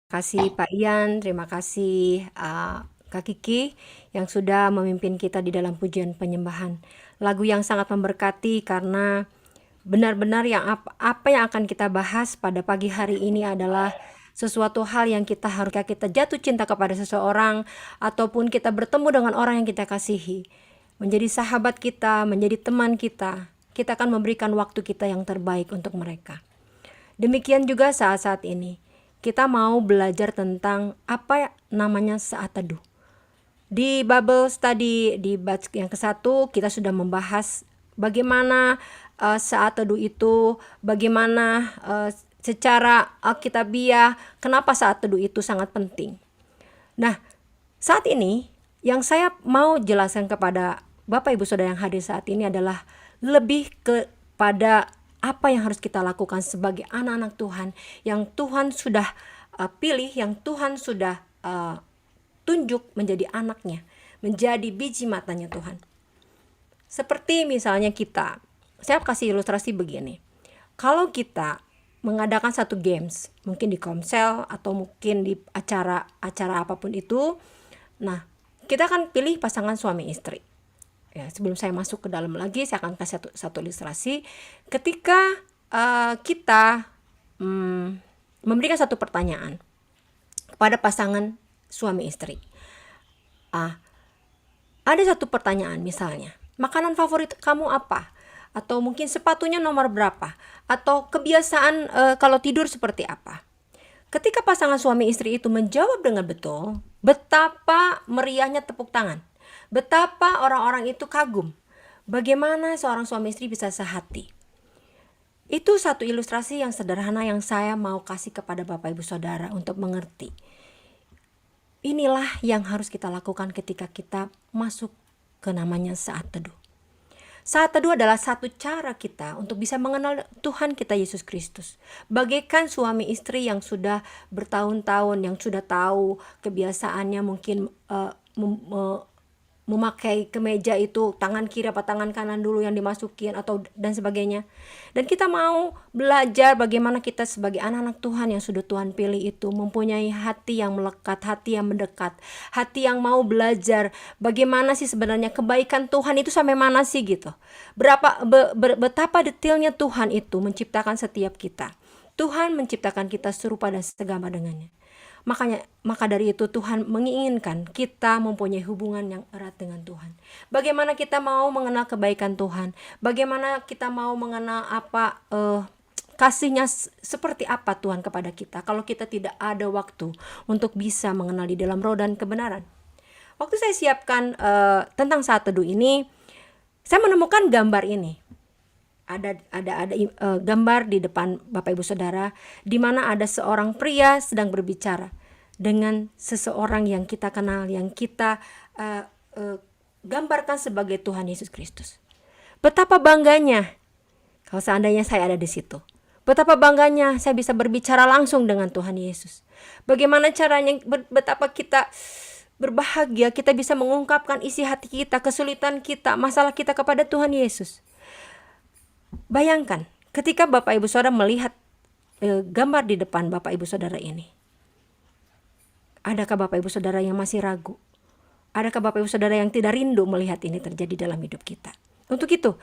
Kasih Pak Ian, terima kasih Kak Kiki yang sudah memimpin kita di dalam pujian penyembahan. Lagu yang sangat memberkati karena benar-benar apa yang akan kita bahas pada pagi hari ini adalah sesuatu hal yang kita jatuh cinta kepada seseorang ataupun kita bertemu dengan orang yang kita kasihi. Menjadi sahabat kita, menjadi teman kita akan memberikan waktu kita yang terbaik untuk mereka. Demikian juga saat-saat ini. Kita mau belajar tentang apa namanya saat teduh. Di Bible Study di batch yang ke-1 kita sudah membahas bagaimana saat teduh itu, bagaimana secara alkitabiah kenapa saat teduh itu sangat penting. Nah, saat ini yang saya mau jelaskan kepada Bapak Ibu Saudara yang hadir saat ini adalah lebih kepada apa yang harus kita lakukan sebagai anak-anak Tuhan yang Tuhan sudah pilih, yang Tuhan sudah tunjuk menjadi anaknya, menjadi biji matanya Tuhan. Seperti misalnya saya kasih ilustrasi begini. Kalau kita mengadakan satu games, mungkin di Komsel atau mungkin di acara apapun itu, nah kita akan pilih pasangan suami istri. Ya, sebelum saya masuk ke dalam lagi, saya akan kasih satu ilustrasi. Ketika kita memberikan satu pertanyaan kepada pasangan suami istri, ada satu pertanyaan misalnya, makanan favorit kamu apa? Atau mungkin sepatunya nomor berapa? Atau kebiasaan kalau tidur seperti apa? Ketika pasangan suami istri itu menjawab dengan betul, betapa meriahnya tepuk tangan. Betapa orang-orang itu kagum. Bagaimana seorang suami istri bisa sehati. Itu satu ilustrasi yang sederhana yang saya mau kasih kepada Bapak Ibu Saudara untuk mengerti. Inilah yang harus kita lakukan ketika kita masuk ke namanya saat teduh. Saat teduh adalah satu cara kita untuk bisa mengenal Tuhan kita Yesus Kristus. Bagaikan suami istri yang sudah bertahun-tahun, yang sudah tahu kebiasaannya mungkin memakai kemeja itu tangan kiri apa tangan kanan dulu yang dimasukin atau dan sebagainya. Dan kita mau belajar bagaimana kita sebagai anak-anak Tuhan yang sudah Tuhan pilih itu mempunyai hati yang melekat, hati yang mendekat, hati yang mau belajar bagaimana sih sebenarnya kebaikan Tuhan itu sampai mana sih gitu. Betapa detailnya Tuhan itu menciptakan setiap kita. Tuhan menciptakan kita serupa dan segama dengannya. Maka dari itu Tuhan menginginkan kita mempunyai hubungan yang erat dengan Tuhan. Bagaimana kita mau mengenal kebaikan Tuhan? Bagaimana kita mau mengenal kasihnya seperti apa Tuhan kepada kita kalau kita tidak ada waktu untuk bisa mengenal di dalam roh dan kebenaran. Waktu saya siapkan tentang saat teduh ini, saya menemukan gambar ini. Ada gambar di depan Bapak Ibu Saudara di mana ada seorang pria sedang berbicara dengan seseorang yang kita kenal, yang kita gambarkan sebagai Tuhan Yesus Kristus. Betapa bangganya kalau seandainya saya ada di situ. Betapa bangganya saya bisa berbicara langsung dengan Tuhan Yesus. Bagaimana caranya, betapa kita berbahagia kita bisa mengungkapkan isi hati kita, kesulitan kita, masalah kita kepada Tuhan Yesus. Bayangkan ketika Bapak Ibu Saudara melihat gambar di depan Bapak Ibu Saudara ini. Adakah Bapak Ibu Saudara yang masih ragu? Adakah Bapak Ibu Saudara yang tidak rindu melihat ini terjadi dalam hidup kita? Untuk itu,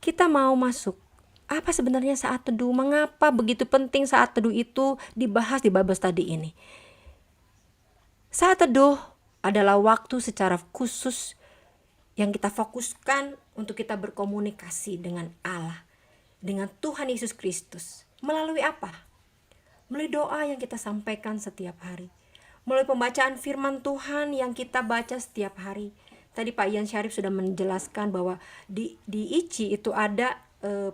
kita mau masuk. Apa sebenarnya saat teduh? Mengapa begitu penting saat teduh itu dibahas di Bible Study ini? Saat teduh adalah waktu secara khusus yang kita fokuskan untuk kita berkomunikasi dengan Allah, dengan Tuhan Yesus Kristus. Melalui apa? Melalui doa yang kita sampaikan setiap hari. Melalui pembacaan firman Tuhan yang kita baca setiap hari. Tadi Pak Ian Syarif sudah menjelaskan bahwa di ICI itu ada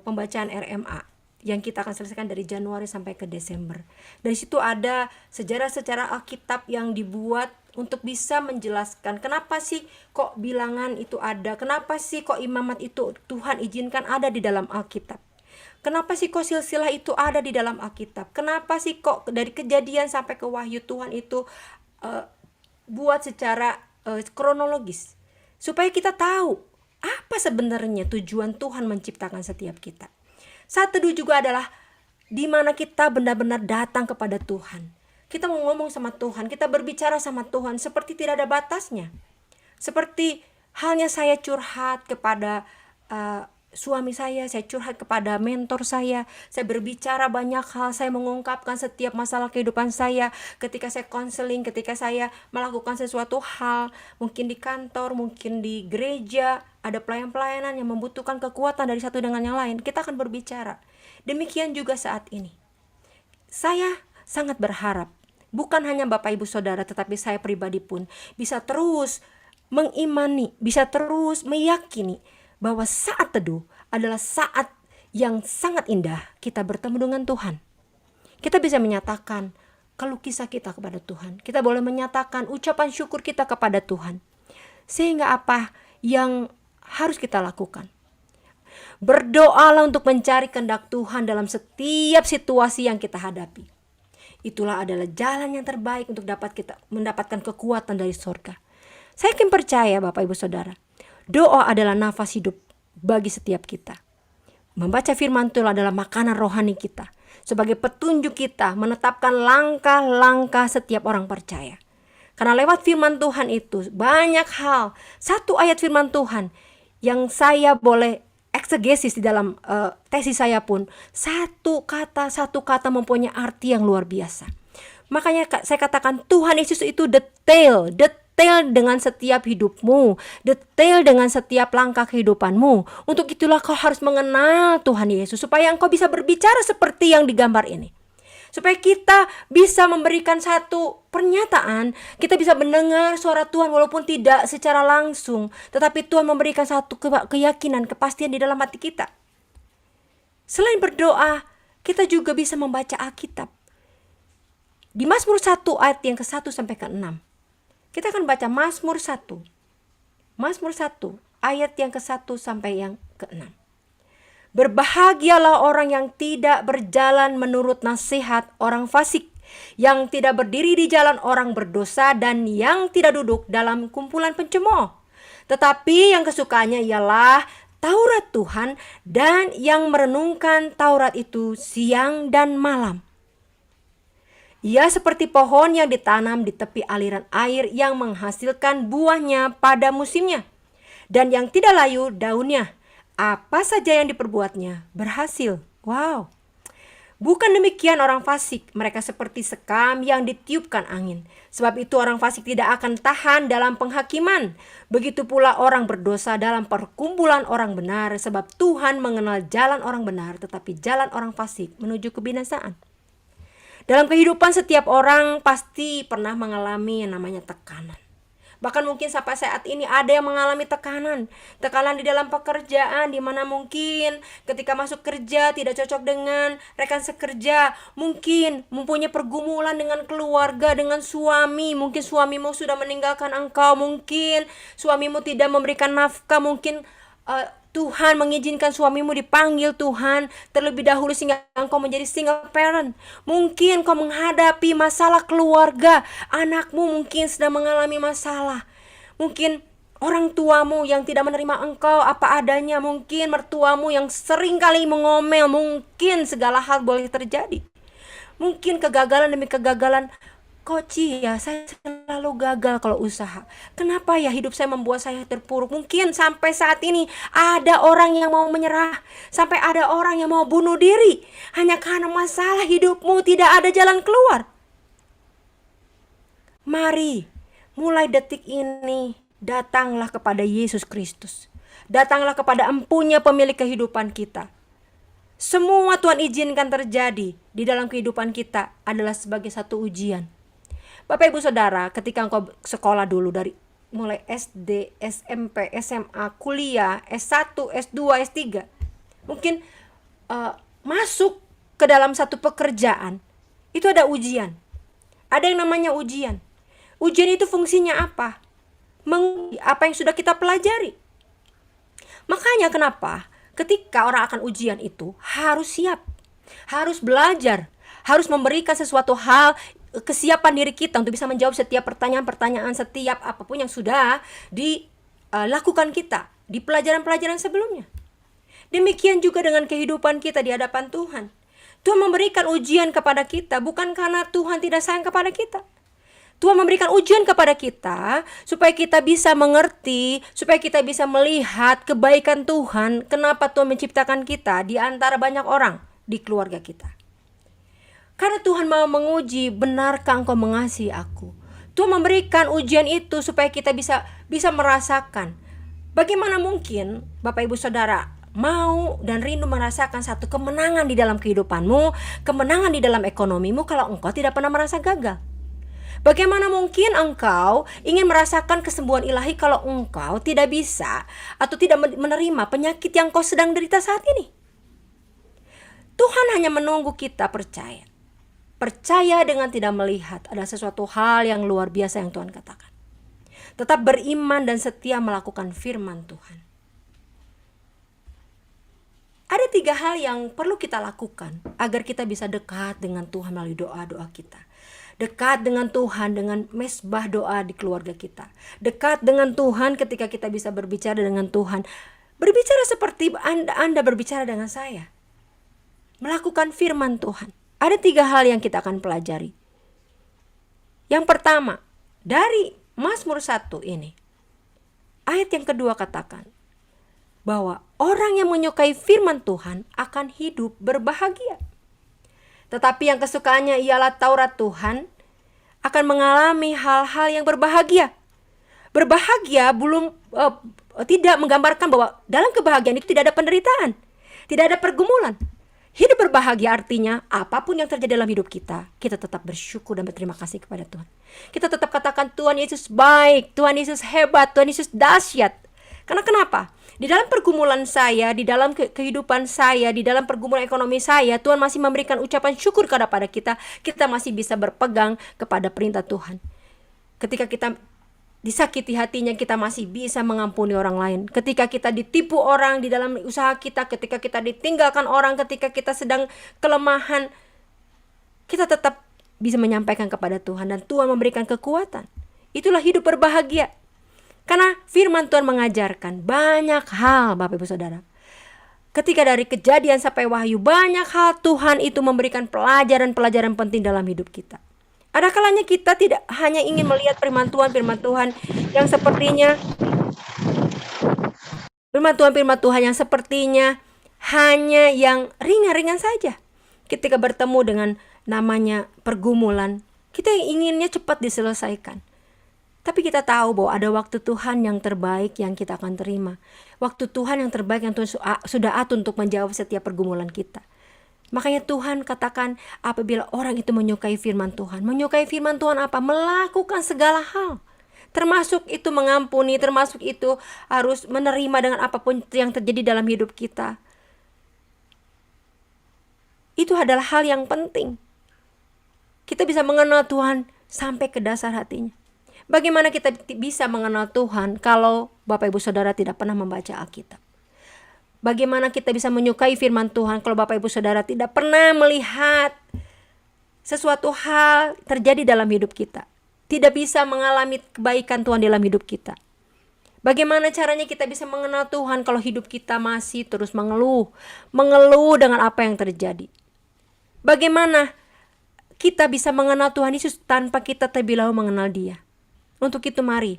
pembacaan RMA yang kita akan selesaikan dari Januari sampai ke Desember. Dari situ ada sejarah-sejarah Alkitab yang dibuat untuk bisa menjelaskan kenapa sih kok bilangan itu ada, kenapa sih kok imamat itu Tuhan izinkan ada di dalam Alkitab. Kenapa sih kok silsilah itu ada di dalam Alkitab? Kenapa sih kok dari Kejadian sampai ke Wahyu Tuhan itu buat secara kronologis? Supaya kita tahu apa sebenarnya tujuan Tuhan menciptakan setiap kita. Saat teduh juga adalah di mana kita benar-benar datang kepada Tuhan. Kita mau ngomong sama Tuhan, kita berbicara sama Tuhan seperti tidak ada batasnya. Seperti halnya saya curhat kepada suami saya curhat kepada mentor saya berbicara banyak hal, saya mengungkapkan setiap masalah kehidupan saya. Ketika saya konseling, ketika saya melakukan sesuatu hal, mungkin di kantor, mungkin di gereja, ada pelayan-pelayanan yang membutuhkan kekuatan dari satu dengan yang lain, kita akan berbicara. Demikian juga saat ini. Saya sangat berharap, bukan hanya Bapak Ibu Saudara, tetapi saya pribadi pun bisa terus mengimani, bisa terus meyakini bahwa saat teduh adalah saat yang sangat indah kita bertemu dengan Tuhan. Kita bisa menyatakan keluh kisah kita kepada Tuhan. Kita boleh menyatakan ucapan syukur kita kepada Tuhan. Sehingga apa yang harus kita lakukan? Berdoalah untuk mencari kehendak Tuhan dalam setiap situasi yang kita hadapi. Itulah adalah jalan yang terbaik untuk dapat kita mendapatkan kekuatan dari surga. Saya yakin percaya Bapak Ibu Saudara, doa adalah nafas hidup bagi setiap kita. Membaca firman Tuhan adalah makanan rohani kita, sebagai petunjuk kita menetapkan langkah-langkah setiap orang percaya. Karena lewat firman Tuhan itu banyak hal. Satu ayat firman Tuhan yang saya boleh eksegesis di dalam tesis saya pun, satu kata mempunyai arti yang luar biasa. Makanya saya katakan Tuhan Yesus itu detail dengan setiap hidupmu, detail dengan setiap langkah kehidupanmu. Untuk itulah kau harus mengenal Tuhan Yesus, supaya engkau bisa berbicara seperti yang digambar ini. Supaya kita bisa memberikan satu pernyataan, kita bisa mendengar suara Tuhan walaupun tidak secara langsung, tetapi Tuhan memberikan satu keyakinan, kepastian di dalam hati kita. Selain berdoa, kita juga bisa membaca Alkitab. Di Mazmur 1 ayat yang ke-1 sampai ke-6. Kita akan baca Mazmur 1. Mazmur 1 ayat yang ke-1 sampai yang ke-6. Berbahagialah orang yang tidak berjalan menurut nasihat orang fasik, yang tidak berdiri di jalan orang berdosa, dan yang tidak duduk dalam kumpulan pencemooh. Tetapi yang kesukaannya ialah Taurat Tuhan, dan yang merenungkan Taurat itu siang dan malam. Ia seperti pohon yang ditanam di tepi aliran air, yang menghasilkan buahnya pada musimnya, dan yang tidak layu daunnya. Apa saja yang diperbuatnya berhasil. Wow. Bukan demikian orang fasik, mereka seperti sekam yang ditiupkan angin. Sebab itu orang fasik tidak akan tahan dalam penghakiman. Begitu pula orang berdosa dalam perkumpulan orang benar. Sebab Tuhan mengenal jalan orang benar, tetapi jalan orang fasik menuju kebinasaan. Dalam kehidupan setiap orang pasti pernah mengalami yang namanya tekanan. Bahkan mungkin sampai saat ini ada yang mengalami tekanan. Tekanan di dalam pekerjaan, di mana mungkin ketika masuk kerja tidak cocok dengan rekan sekerja. Mungkin mempunyai pergumulan dengan keluarga, dengan suami. Mungkin suamimu sudah meninggalkan engkau. Mungkin suamimu tidak memberikan nafkah. Mungkin Tuhan mengizinkan suamimu dipanggil Tuhan terlebih dahulu sehingga engkau menjadi single parent. Mungkin kau menghadapi masalah keluarga, anakmu mungkin sedang mengalami masalah. Mungkin orang tuamu yang tidak menerima engkau apa adanya, mungkin mertuamu yang sering kali mengomel, mungkin segala hal boleh terjadi. Mungkin kegagalan demi kegagalan. Koci ya, saya selalu gagal kalau usaha. Kenapa ya hidup saya membuat saya terpuruk? Mungkin sampai saat ini ada orang yang mau menyerah, sampai ada orang yang mau bunuh diri hanya karena masalah hidupmu tidak ada jalan keluar. Mari, mulai detik ini datanglah kepada Yesus Kristus. Datanglah kepada Empunya pemilik kehidupan kita. Semua Tuhan izinkan terjadi di dalam kehidupan kita adalah sebagai satu ujian. Bapak Ibu Saudara, ketika engkau sekolah dulu dari mulai SD, SMP, SMA, kuliah, S1, S2, S3, mungkin masuk ke dalam satu pekerjaan, itu ada ujian. Ada yang namanya ujian. Ujian itu fungsinya apa? Apa yang sudah kita pelajari. Makanya kenapa ketika orang akan ujian itu harus siap, harus belajar, harus memberikan sesuatu hal, kesiapan diri kita untuk bisa menjawab setiap pertanyaan-pertanyaan, setiap apapun yang sudah dilakukan kita di pelajaran-pelajaran sebelumnya. Demikian juga dengan kehidupan kita di hadapan Tuhan. Tuhan memberikan ujian kepada kita bukan karena Tuhan tidak sayang kepada kita. Tuhan memberikan ujian kepada kita supaya kita bisa mengerti, supaya kita bisa melihat kebaikan Tuhan. Kenapa Tuhan menciptakan kita di antara banyak orang di keluarga kita. Karena Tuhan mau menguji, benarkah engkau mengasihi aku? Tuhan memberikan ujian itu supaya kita bisa merasakan. Bagaimana mungkin Bapak Ibu Saudara mau dan rindu merasakan satu kemenangan di dalam kehidupanmu, kemenangan di dalam ekonomimu kalau engkau tidak pernah merasa gagal? Bagaimana mungkin engkau ingin merasakan kesembuhan ilahi kalau engkau tidak bisa atau tidak menerima penyakit yang kau sedang derita saat ini? Tuhan hanya menunggu kita percaya. Percaya dengan tidak melihat. Ada sesuatu hal yang luar biasa yang Tuhan katakan. Tetap beriman dan setia melakukan firman Tuhan. Ada 3 hal yang perlu kita lakukan agar kita bisa dekat dengan Tuhan melalui doa-doa kita. Dekat dengan Tuhan dengan mesbah doa di keluarga kita. Dekat dengan Tuhan ketika kita bisa berbicara dengan Tuhan. Berbicara seperti Anda berbicara dengan saya. Melakukan firman Tuhan. Ada 3 hal yang kita akan pelajari. Yang pertama, dari Mazmur 1 ini. Ayat yang kedua katakan bahwa orang yang menyukai firman Tuhan akan hidup berbahagia. Tetapi yang kesukaannya ialah Taurat Tuhan akan mengalami hal-hal yang berbahagia. Berbahagia tidak menggambarkan bahwa dalam kebahagiaan itu tidak ada penderitaan, tidak ada pergumulan. Hidup berbahagia artinya apapun yang terjadi dalam hidup kita, kita tetap bersyukur dan berterima kasih kepada Tuhan. Kita tetap katakan Tuhan Yesus baik, Tuhan Yesus hebat, Tuhan Yesus dahsyat. Karena kenapa? Di dalam pergumulan saya, di dalam kehidupan saya, di dalam pergumulan ekonomi saya, Tuhan masih memberikan ucapan syukur kepada kita. Kita masih bisa berpegang kepada perintah Tuhan. Ketika kita disakiti hatinya, kita masih bisa mengampuni orang lain. Ketika kita ditipu orang di dalam usaha kita, ketika kita ditinggalkan orang, ketika kita sedang kelemahan, kita tetap bisa menyampaikan kepada Tuhan dan Tuhan memberikan kekuatan. Itulah hidup berbahagia. Karena firman Tuhan mengajarkan banyak hal Bapak Ibu Saudara. Ketika dari Kejadian sampai Wahyu, banyak hal Tuhan itu memberikan pelajaran-pelajaran penting dalam hidup kita. Ada kalanya kita tidak hanya ingin melihat firman Tuhan yang sepertinya firman Tuhan yang sepertinya hanya yang ringan-ringan saja. Ketika bertemu dengan namanya pergumulan, kita inginnya cepat diselesaikan. Tapi kita tahu bahwa ada waktu Tuhan yang terbaik yang kita akan terima. Waktu Tuhan yang terbaik yang Tuhan sudah atur untuk menjawab setiap pergumulan kita. Makanya Tuhan katakan apabila orang itu menyukai firman Tuhan. Menyukai firman Tuhan apa? Melakukan segala hal. Termasuk itu mengampuni, termasuk itu harus menerima dengan apapun yang terjadi dalam hidup kita. Itu adalah hal yang penting. Kita bisa mengenal Tuhan sampai ke dasar hatinya. Bagaimana kita bisa mengenal Tuhan kalau Bapak Ibu Saudara tidak pernah membaca Alkitab? Bagaimana kita bisa menyukai firman Tuhan kalau Bapak Ibu Saudara tidak pernah melihat sesuatu hal terjadi dalam hidup kita? Tidak bisa mengalami kebaikan Tuhan dalam hidup kita. Bagaimana caranya kita bisa mengenal Tuhan kalau hidup kita masih terus mengeluh dengan apa yang terjadi? Bagaimana kita bisa mengenal Tuhan Yesus tanpa kita terlebih dahulu mengenal Dia? Untuk itu mari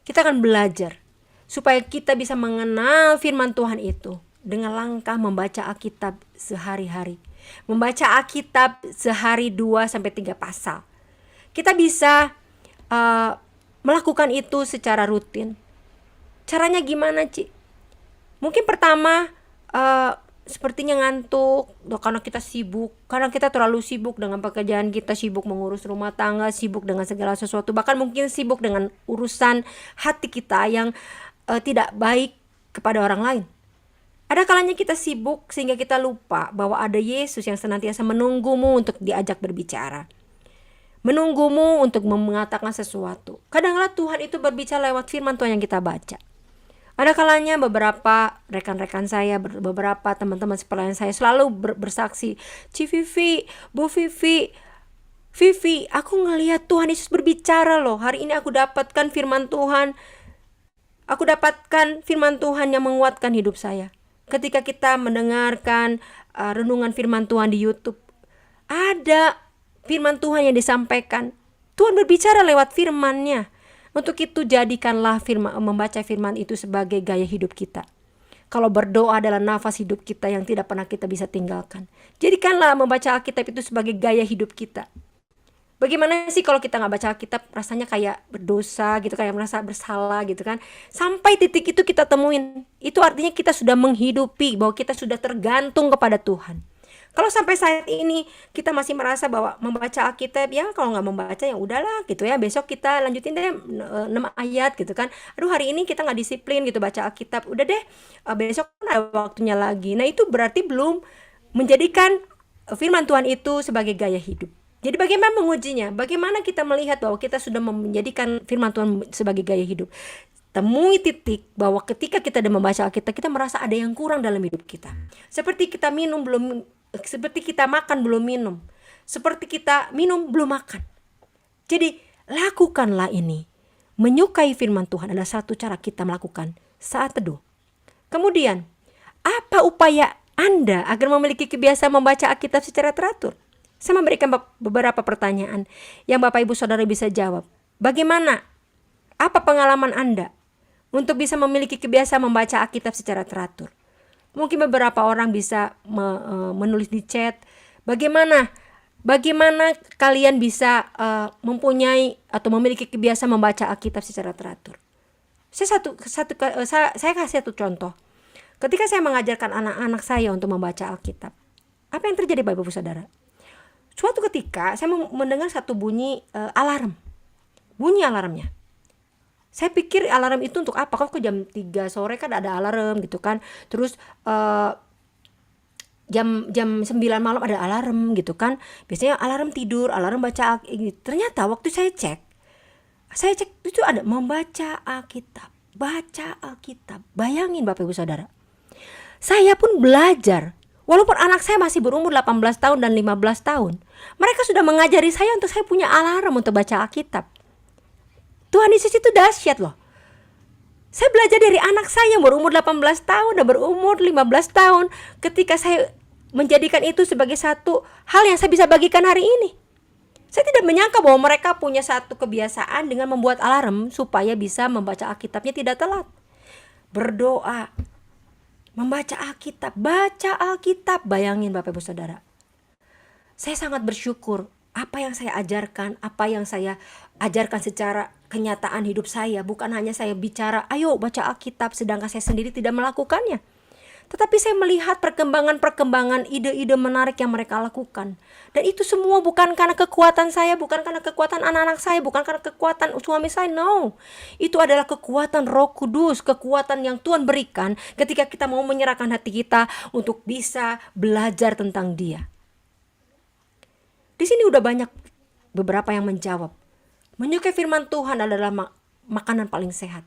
kita akan belajar supaya kita bisa mengenal firman Tuhan itu dengan langkah membaca Alkitab sehari-hari. Membaca Alkitab sehari 2-3 pasal. Kita bisa melakukan itu secara rutin. Caranya gimana, Ci? Mungkin pertama sepertinya ngantuk karena kita sibuk, karena kita terlalu sibuk dengan pekerjaan kita, sibuk mengurus rumah tangga, sibuk dengan segala sesuatu, bahkan mungkin sibuk dengan urusan hati kita yang tidak baik kepada orang lain. Ada kalanya kita sibuk sehingga kita lupa bahwa ada Yesus yang senantiasa menunggumu untuk diajak berbicara, menunggumu untuk mengatakan sesuatu. Kadang-kadang Tuhan itu berbicara lewat firman Tuhan yang kita baca. Ada kalanya beberapa rekan-rekan saya, beberapa teman-teman sepelayan saya selalu bersaksi, Ci Vivi, Bu Vivi, aku ngelihat Tuhan Yesus berbicara loh. Hari ini aku dapatkan firman Tuhan. Aku dapatkan firman Tuhan yang menguatkan hidup saya. Ketika kita mendengarkan renungan firman Tuhan di YouTube, ada firman Tuhan yang disampaikan. Tuhan berbicara lewat firman-Nya. Untuk itu jadikanlah membaca firman itu sebagai gaya hidup kita. Kalau berdoa adalah nafas hidup kita yang tidak pernah kita bisa tinggalkan, jadikanlah membaca Alkitab itu sebagai gaya hidup kita. Bagaimana sih kalau kita nggak baca Alkitab, rasanya kayak berdosa gitu, kayak merasa bersalah gitu kan. Sampai titik itu kita temuin, itu artinya kita sudah menghidupi, bahwa kita sudah tergantung kepada Tuhan. Kalau sampai saat ini kita masih merasa bahwa membaca Alkitab, ya kalau nggak membaca ya udahlah gitu ya, besok kita lanjutin deh 6 ayat gitu kan. Aduh hari ini kita nggak disiplin gitu baca Alkitab, udah deh besok kan ada waktunya lagi. Nah itu berarti belum menjadikan firman Tuhan itu sebagai gaya hidup. Jadi bagaimana mengujinya? Bagaimana kita melihat bahwa kita sudah menjadikan firman Tuhan sebagai gaya hidup? Temui titik bahwa ketika kita sudah membaca Alkitab, kita merasa ada yang kurang dalam hidup kita. Seperti kita makan belum minum, seperti kita minum belum makan. Jadi lakukanlah ini. Menyukai firman Tuhan adalah satu cara kita melakukan saat teduh. Kemudian, apa upaya Anda agar memiliki kebiasaan membaca Alkitab secara teratur? Saya memberikan beberapa pertanyaan yang Bapak Ibu Saudara bisa jawab. Bagaimana? Apa pengalaman Anda untuk bisa memiliki kebiasaan membaca Alkitab secara teratur? Mungkin beberapa orang bisa menulis di chat, bagaimana kalian bisa mempunyai atau memiliki kebiasaan membaca Alkitab secara teratur. Saya kasih satu contoh. Ketika saya mengajarkan anak-anak saya untuk membaca Alkitab, apa yang terjadi Bapak Ibu Saudara? Suatu ketika saya mendengar satu bunyi alarm. Bunyi alarmnya. Saya pikir alarm itu untuk apa? Kok jam 3 sore kan ada alarm gitu kan. Terus jam 9 malam ada alarm gitu kan. Biasanya alarm tidur, alarm baca gitu. Ternyata waktu saya cek itu ada membaca Alkitab. Baca Alkitab. Bayangin Bapak Ibu Saudara. Saya pun belajar. Walaupun anak saya masih berumur 18 tahun dan 15 tahun. Mereka sudah mengajari saya untuk saya punya alarm untuk baca Alkitab. Tuhan Yesus itu dahsyat loh. Saya belajar dari anak saya yang berumur 18 tahun dan berumur 15 tahun. Ketika saya menjadikan itu sebagai satu hal yang saya bisa bagikan hari ini. Saya tidak menyangka bahwa mereka punya satu kebiasaan dengan membuat alarm supaya bisa membaca Alkitabnya tidak telat. Berdoa, membaca Alkitab, baca Alkitab. Bayangin Bapak Ibu Saudara. Saya sangat bersyukur apa yang saya ajarkan, apa yang saya ajarkan secara kenyataan hidup saya. Bukan hanya saya bicara, ayo baca Alkitab, sedangkan saya sendiri tidak melakukannya. Tetapi saya melihat perkembangan ide-ide menarik yang mereka lakukan. Dan itu semua bukan karena kekuatan saya, bukan karena kekuatan anak-anak saya, bukan karena kekuatan suami saya, no. Itu adalah kekuatan Roh Kudus, kekuatan yang Tuhan berikan ketika kita mau menyerahkan hati kita untuk bisa belajar tentang Dia. Di sini udah banyak beberapa yang menjawab. Menyukai firman Tuhan adalah makanan paling sehat.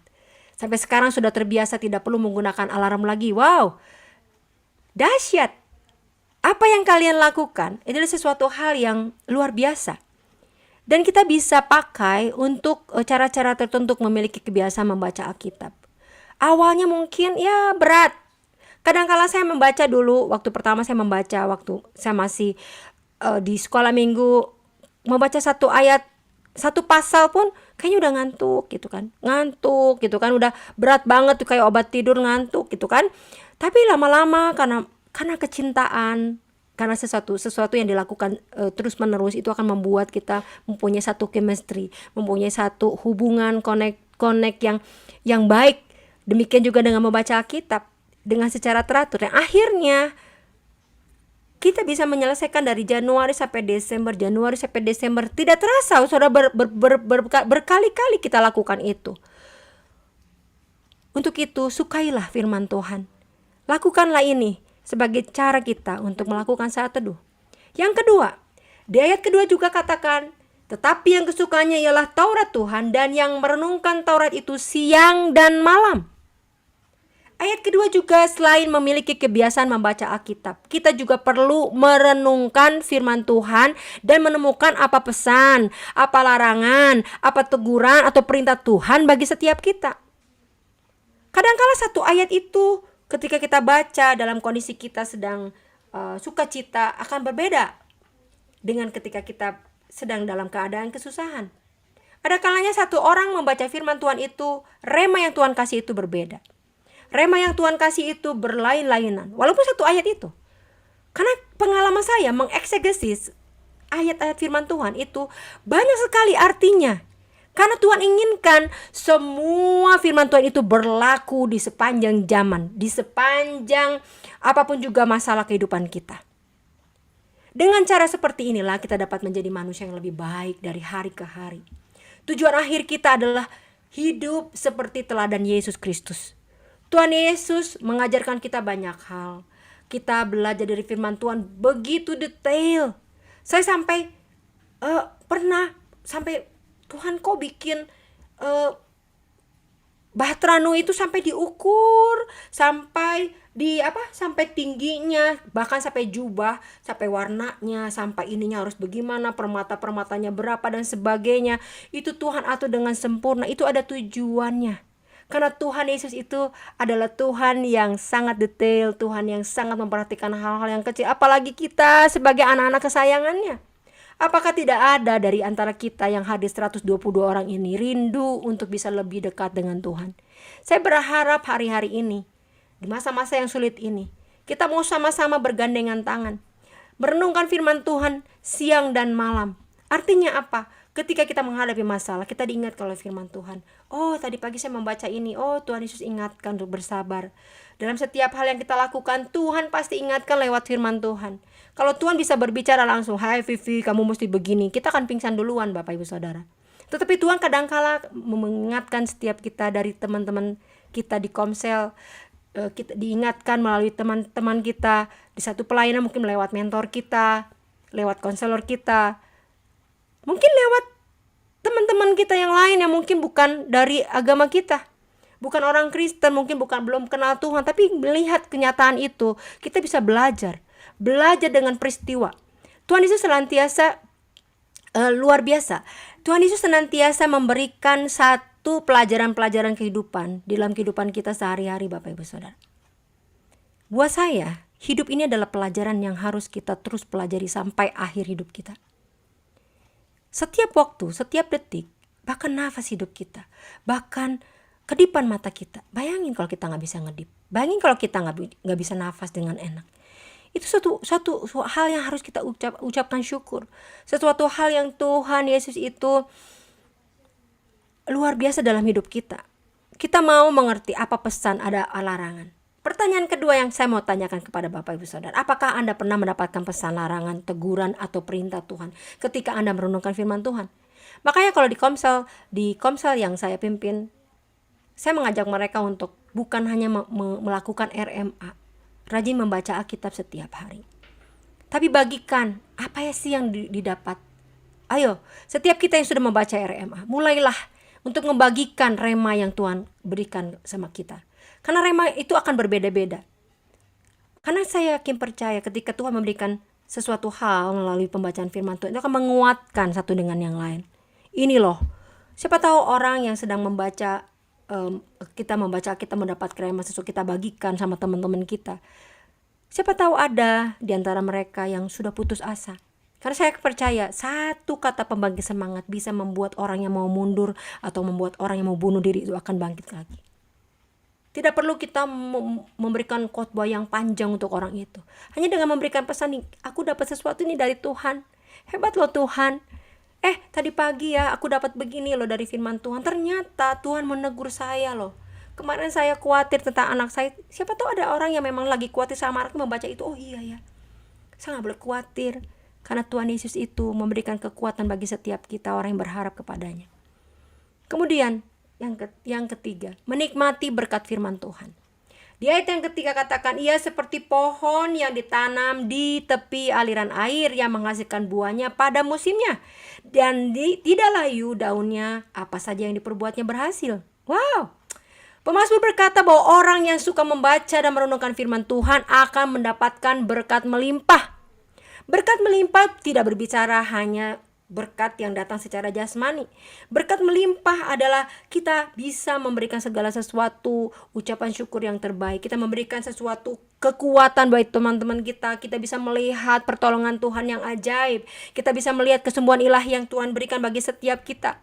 Sampai sekarang sudah terbiasa tidak perlu menggunakan alarm lagi. Wow, dahsyat. Apa yang kalian lakukan adalah sesuatu hal yang luar biasa. Dan kita bisa pakai untuk cara-cara tertentu memiliki kebiasaan membaca Alkitab. Awalnya mungkin ya berat. Kadang-kala saya membaca dulu, waktu pertama saya membaca, waktu saya masih di sekolah minggu, membaca satu ayat, satu pasal pun kayaknya udah ngantuk gitu kan, udah berat banget tuh, kayak obat tidur, ngantuk gitu kan. Tapi lama-lama karena kecintaan, karena sesuatu yang dilakukan terus menerus, itu akan membuat kita mempunyai satu chemistry, mempunyai satu hubungan connect yang baik. Demikian juga dengan membaca Alkitab dengan secara teratur, yang akhirnya kita bisa menyelesaikan dari Januari sampai Desember. Tidak terasa, saudara, berkali-kali kita lakukan itu. Untuk itu, sukailah firman Tuhan. Lakukanlah ini sebagai cara kita untuk melakukan saat teduh. Yang kedua, di ayat kedua juga katakan, tetapi yang kesukaannya ialah Taurat Tuhan, dan yang merenungkan Taurat itu siang dan malam. Ayat kedua juga, selain memiliki kebiasaan membaca Alkitab, kita juga perlu merenungkan firman Tuhan dan menemukan apa pesan, apa larangan, apa teguran atau perintah Tuhan bagi setiap kita. Kadangkala satu ayat itu ketika kita baca dalam kondisi kita sedang sukacita akan berbeda dengan ketika kita sedang dalam keadaan kesusahan. Ada kalanya satu orang membaca firman Tuhan itu, rema yang Tuhan kasih itu berbeda. Rema yang Tuhan kasih itu berlain-lainan, walaupun satu ayat itu. Karena pengalaman saya mengeksegesis ayat-ayat firman Tuhan itu banyak sekali artinya. Karena Tuhan inginkan semua firman Tuhan itu berlaku di sepanjang zaman, di sepanjang apapun juga masalah kehidupan kita. Dengan cara seperti inilah kita dapat menjadi manusia yang lebih baik dari hari ke hari. Tujuan akhir kita adalah hidup seperti teladan Yesus Kristus. Tuhan Yesus mengajarkan kita banyak hal. Kita belajar dari firman Tuhan begitu detail. Saya sampai pernah sampai, Tuhan kok bikin bahtera Nuh itu sampai diukur, sampai sampai tingginya, bahkan sampai jubah, sampai warnanya, sampai ininya harus bagaimana, permata-permatanya berapa dan sebagainya. Itu Tuhan atur dengan sempurna. Itu ada tujuannya. Karena Tuhan Yesus itu adalah Tuhan yang sangat detail, Tuhan yang sangat memperhatikan hal-hal yang kecil, apalagi kita sebagai anak-anak kesayangannya. Apakah tidak ada dari antara kita yang hadir 122 orang ini rindu untuk bisa lebih dekat dengan Tuhan? Saya berharap hari-hari ini, di masa-masa yang sulit ini, kita mau sama-sama bergandengan tangan, merenungkan firman Tuhan siang dan malam. Artinya apa? Ketika kita menghadapi masalah, kita diingatkan oleh firman Tuhan. Oh, tadi pagi saya membaca ini. Oh, Tuhan Yesus ingatkan untuk bersabar. Dalam setiap hal yang kita lakukan, Tuhan pasti ingatkan lewat firman Tuhan. Kalau Tuhan bisa berbicara langsung, "Hai Vivi, kamu mesti begini," kita akan pingsan duluan, Bapak Ibu Saudara. Tetapi Tuhan kadangkala mengingatkan setiap kita dari teman-teman kita di Komsel. Kita diingatkan melalui teman-teman kita di satu pelayanan, mungkin lewat mentor kita, lewat konselor kita, mungkin lewat teman-teman kita yang lain yang mungkin bukan dari agama kita, bukan orang Kristen, mungkin belum kenal Tuhan, tapi melihat kenyataan itu, kita bisa belajar dengan peristiwa. Tuhan Yesus senantiasa luar biasa. Tuhan Yesus senantiasa memberikan satu pelajaran-pelajaran kehidupan dalam kehidupan kita sehari-hari, Bapak Ibu Saudara. Buat saya, hidup ini adalah pelajaran yang harus kita terus pelajari sampai akhir hidup kita. Setiap waktu, setiap detik, bahkan nafas hidup kita, bahkan kedipan mata kita. Bayangin kalau kita nggak bisa ngedip. Bayangin kalau kita nggak bisa nafas dengan enak. Itu suatu hal yang harus kita ucapkan syukur. Sesuatu hal yang Tuhan Yesus itu luar biasa dalam hidup kita. Kita mau mengerti apa pesan, ada larangan. Pertanyaan kedua yang saya mau tanyakan kepada Bapak Ibu Saudara, apakah Anda pernah mendapatkan pesan, larangan, teguran atau perintah Tuhan ketika Anda merenungkan firman Tuhan? Makanya kalau di komsel yang saya pimpin, saya mengajak mereka untuk bukan hanya melakukan RMA, rajin membaca Alkitab setiap hari, tapi bagikan apa ya sih yang didapat. Ayo, setiap kita yang sudah membaca RMA, mulailah untuk membagikan rema yang Tuhan berikan sama kita. Karena rema itu akan berbeda-beda. Karena saya yakin percaya ketika Tuhan memberikan sesuatu hal melalui pembacaan firman Tuhan, itu akan menguatkan satu dengan yang lain. Ini loh, siapa tahu orang yang sedang membaca, kita mendapat rema, sesuatu kita bagikan sama teman-teman kita. Siapa tahu ada di antara mereka yang sudah putus asa. Karena saya percaya satu kata pembangkit semangat bisa membuat orang yang mau mundur atau membuat orang yang mau bunuh diri itu akan bangkit lagi. Tidak perlu kita memberikan khotbah yang panjang untuk orang itu. Hanya dengan memberikan pesan nih, aku dapat sesuatu ini dari Tuhan. Hebat loh Tuhan. Tadi pagi ya aku dapat begini loh dari firman Tuhan. Ternyata Tuhan menegur saya loh. Kemarin saya khawatir tentang anak saya. Siapa tahu ada orang yang memang lagi khawatir sama anaknya membaca itu. Oh iya ya. Saya gak boleh khawatir. Karena Tuhan Yesus itu memberikan kekuatan bagi setiap kita orang yang berharap kepadanya. Kemudian yang ketiga, menikmati berkat firman Tuhan. Di ayat yang ketiga katakan, ia seperti pohon yang ditanam di tepi aliran air yang menghasilkan buahnya pada musimnya. Dan tidak layu daunnya, apa saja yang diperbuatnya berhasil. Wow. Pemazmur berkata bahwa orang yang suka membaca dan merenungkan firman Tuhan akan mendapatkan berkat melimpah. Berkat melimpah tidak berbicara hanya berkat yang datang secara jasmani. Berkat melimpah adalah kita bisa memberikan segala sesuatu, ucapan syukur yang terbaik. Kita memberikan sesuatu kekuatan bagi teman-teman kita. Kita bisa melihat pertolongan Tuhan yang ajaib. Kita bisa melihat kesembuhan ilahi yang Tuhan berikan bagi setiap kita.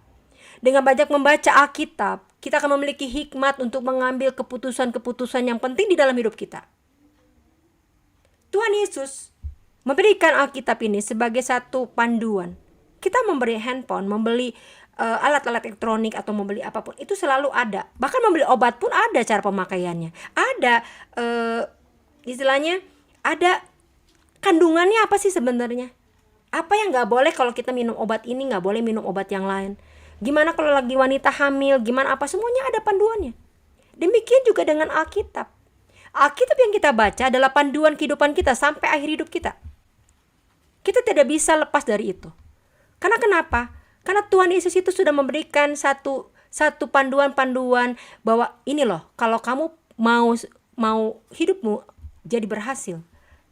Dengan banyak membaca Alkitab, kita akan memiliki hikmat untuk mengambil keputusan-keputusan yang penting di dalam hidup kita. Tuhan Yesus memberikan Alkitab ini sebagai satu panduan. Kita membeli handphone, membeli alat-alat elektronik atau membeli apapun, itu selalu ada. Bahkan membeli obat pun ada cara pemakaiannya. Ada istilahnya, ada kandungannya apa sih sebenarnya. Apa yang gak boleh kalau kita minum obat ini, gak boleh minum obat yang lain. Gimana kalau lagi wanita hamil, gimana apa, semuanya ada panduannya. Demikian juga dengan Alkitab. Alkitab yang kita baca adalah panduan kehidupan kita sampai akhir hidup kita. Kita tidak bisa lepas dari itu. Karena kenapa? Karena Tuhan Yesus itu sudah memberikan satu panduan-panduan bahwa ini loh, kalau kamu mau hidupmu jadi berhasil,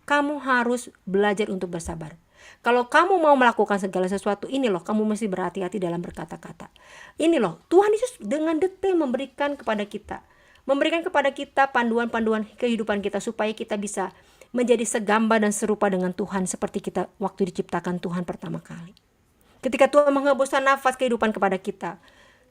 kamu harus belajar untuk bersabar. Kalau kamu mau melakukan segala sesuatu, ini loh, kamu mesti berhati-hati dalam berkata-kata. Ini loh, Tuhan Yesus dengan detail memberikan kepada kita panduan-panduan kehidupan kita supaya kita bisa menjadi segambar dan serupa dengan Tuhan seperti kita waktu diciptakan Tuhan pertama kali. Ketika Tuhan menghembuskan nafas kehidupan kepada kita.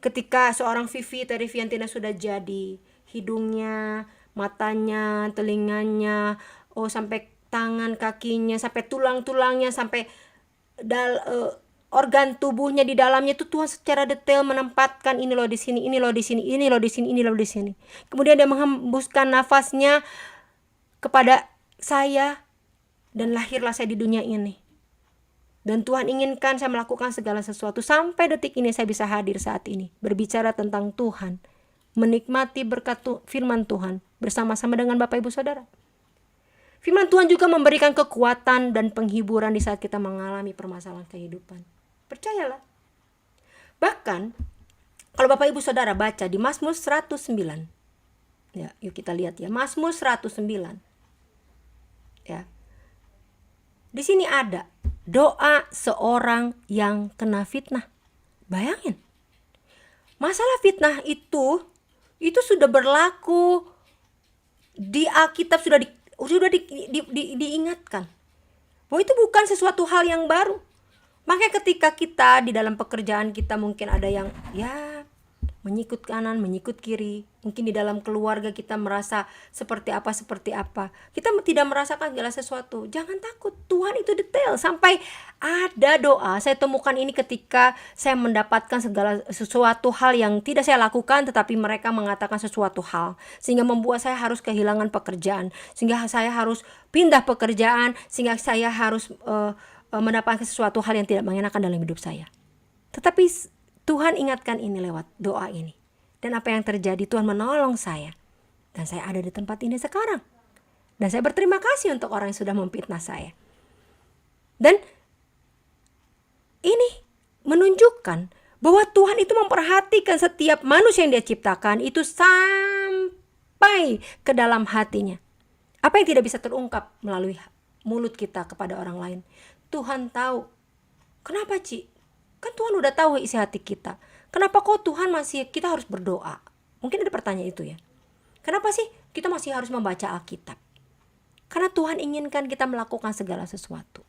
Ketika seorang Vivi Teriviantina sudah jadi, hidungnya, matanya, telinganya, sampai tangan, kakinya, sampai tulang-tulangnya, sampai organ tubuhnya di dalamnya itu Tuhan secara detail menempatkan ini loh di sini, ini loh di sini, ini loh di sini, ini loh di sini. Kemudian dia menghembuskan nafasnya kepada saya dan lahirlah saya di dunia ini. Dan Tuhan inginkan saya melakukan segala sesuatu. Sampai detik ini saya bisa hadir saat ini, berbicara tentang Tuhan, menikmati berkat firman Tuhan bersama-sama dengan Bapak Ibu Saudara. Firman Tuhan juga memberikan kekuatan dan penghiburan di saat kita mengalami permasalahan kehidupan. Percayalah. Bahkan kalau Bapak Ibu Saudara baca di Mazmur 109. Ya, yuk kita lihat ya, Mazmur 109. Ya. Di sini ada doa seorang yang kena fitnah. Bayangin. Masalah fitnah itu sudah berlaku di Alkitab, sudah diingatkan. Bahwa itu bukan sesuatu hal yang baru. Makanya ketika kita di dalam pekerjaan kita mungkin ada yang menyikut kanan, menyikut kiri. Mungkin di dalam keluarga kita merasa seperti apa. Kita tidak merasakan segala sesuatu. Jangan takut, Tuhan itu detail. Sampai ada doa, saya temukan ini ketika saya mendapatkan sesuatu hal yang tidak saya lakukan, tetapi mereka mengatakan sesuatu hal. Sehingga membuat saya harus kehilangan pekerjaan. Sehingga saya harus pindah pekerjaan. Sehingga saya harus mendapatkan sesuatu hal yang tidak mengenakan dalam hidup saya. Tetapi Tuhan ingatkan ini lewat doa ini. Dan apa yang terjadi, Tuhan menolong saya. Dan saya ada di tempat ini sekarang. Dan saya berterima kasih untuk orang yang sudah memfitnah saya. Dan ini menunjukkan bahwa Tuhan itu memperhatikan setiap manusia yang Dia ciptakan itu sampai ke dalam hatinya. Apa yang tidak bisa terungkap melalui mulut kita kepada orang lain, Tuhan tahu. Kenapa, Ci? Kan Tuhan udah tahu isi hati kita. Kenapa kok Tuhan kita harus berdoa? Mungkin ada pertanyaan itu ya. Kenapa sih kita masih harus membaca Alkitab? Karena Tuhan inginkan kita melakukan segala sesuatu.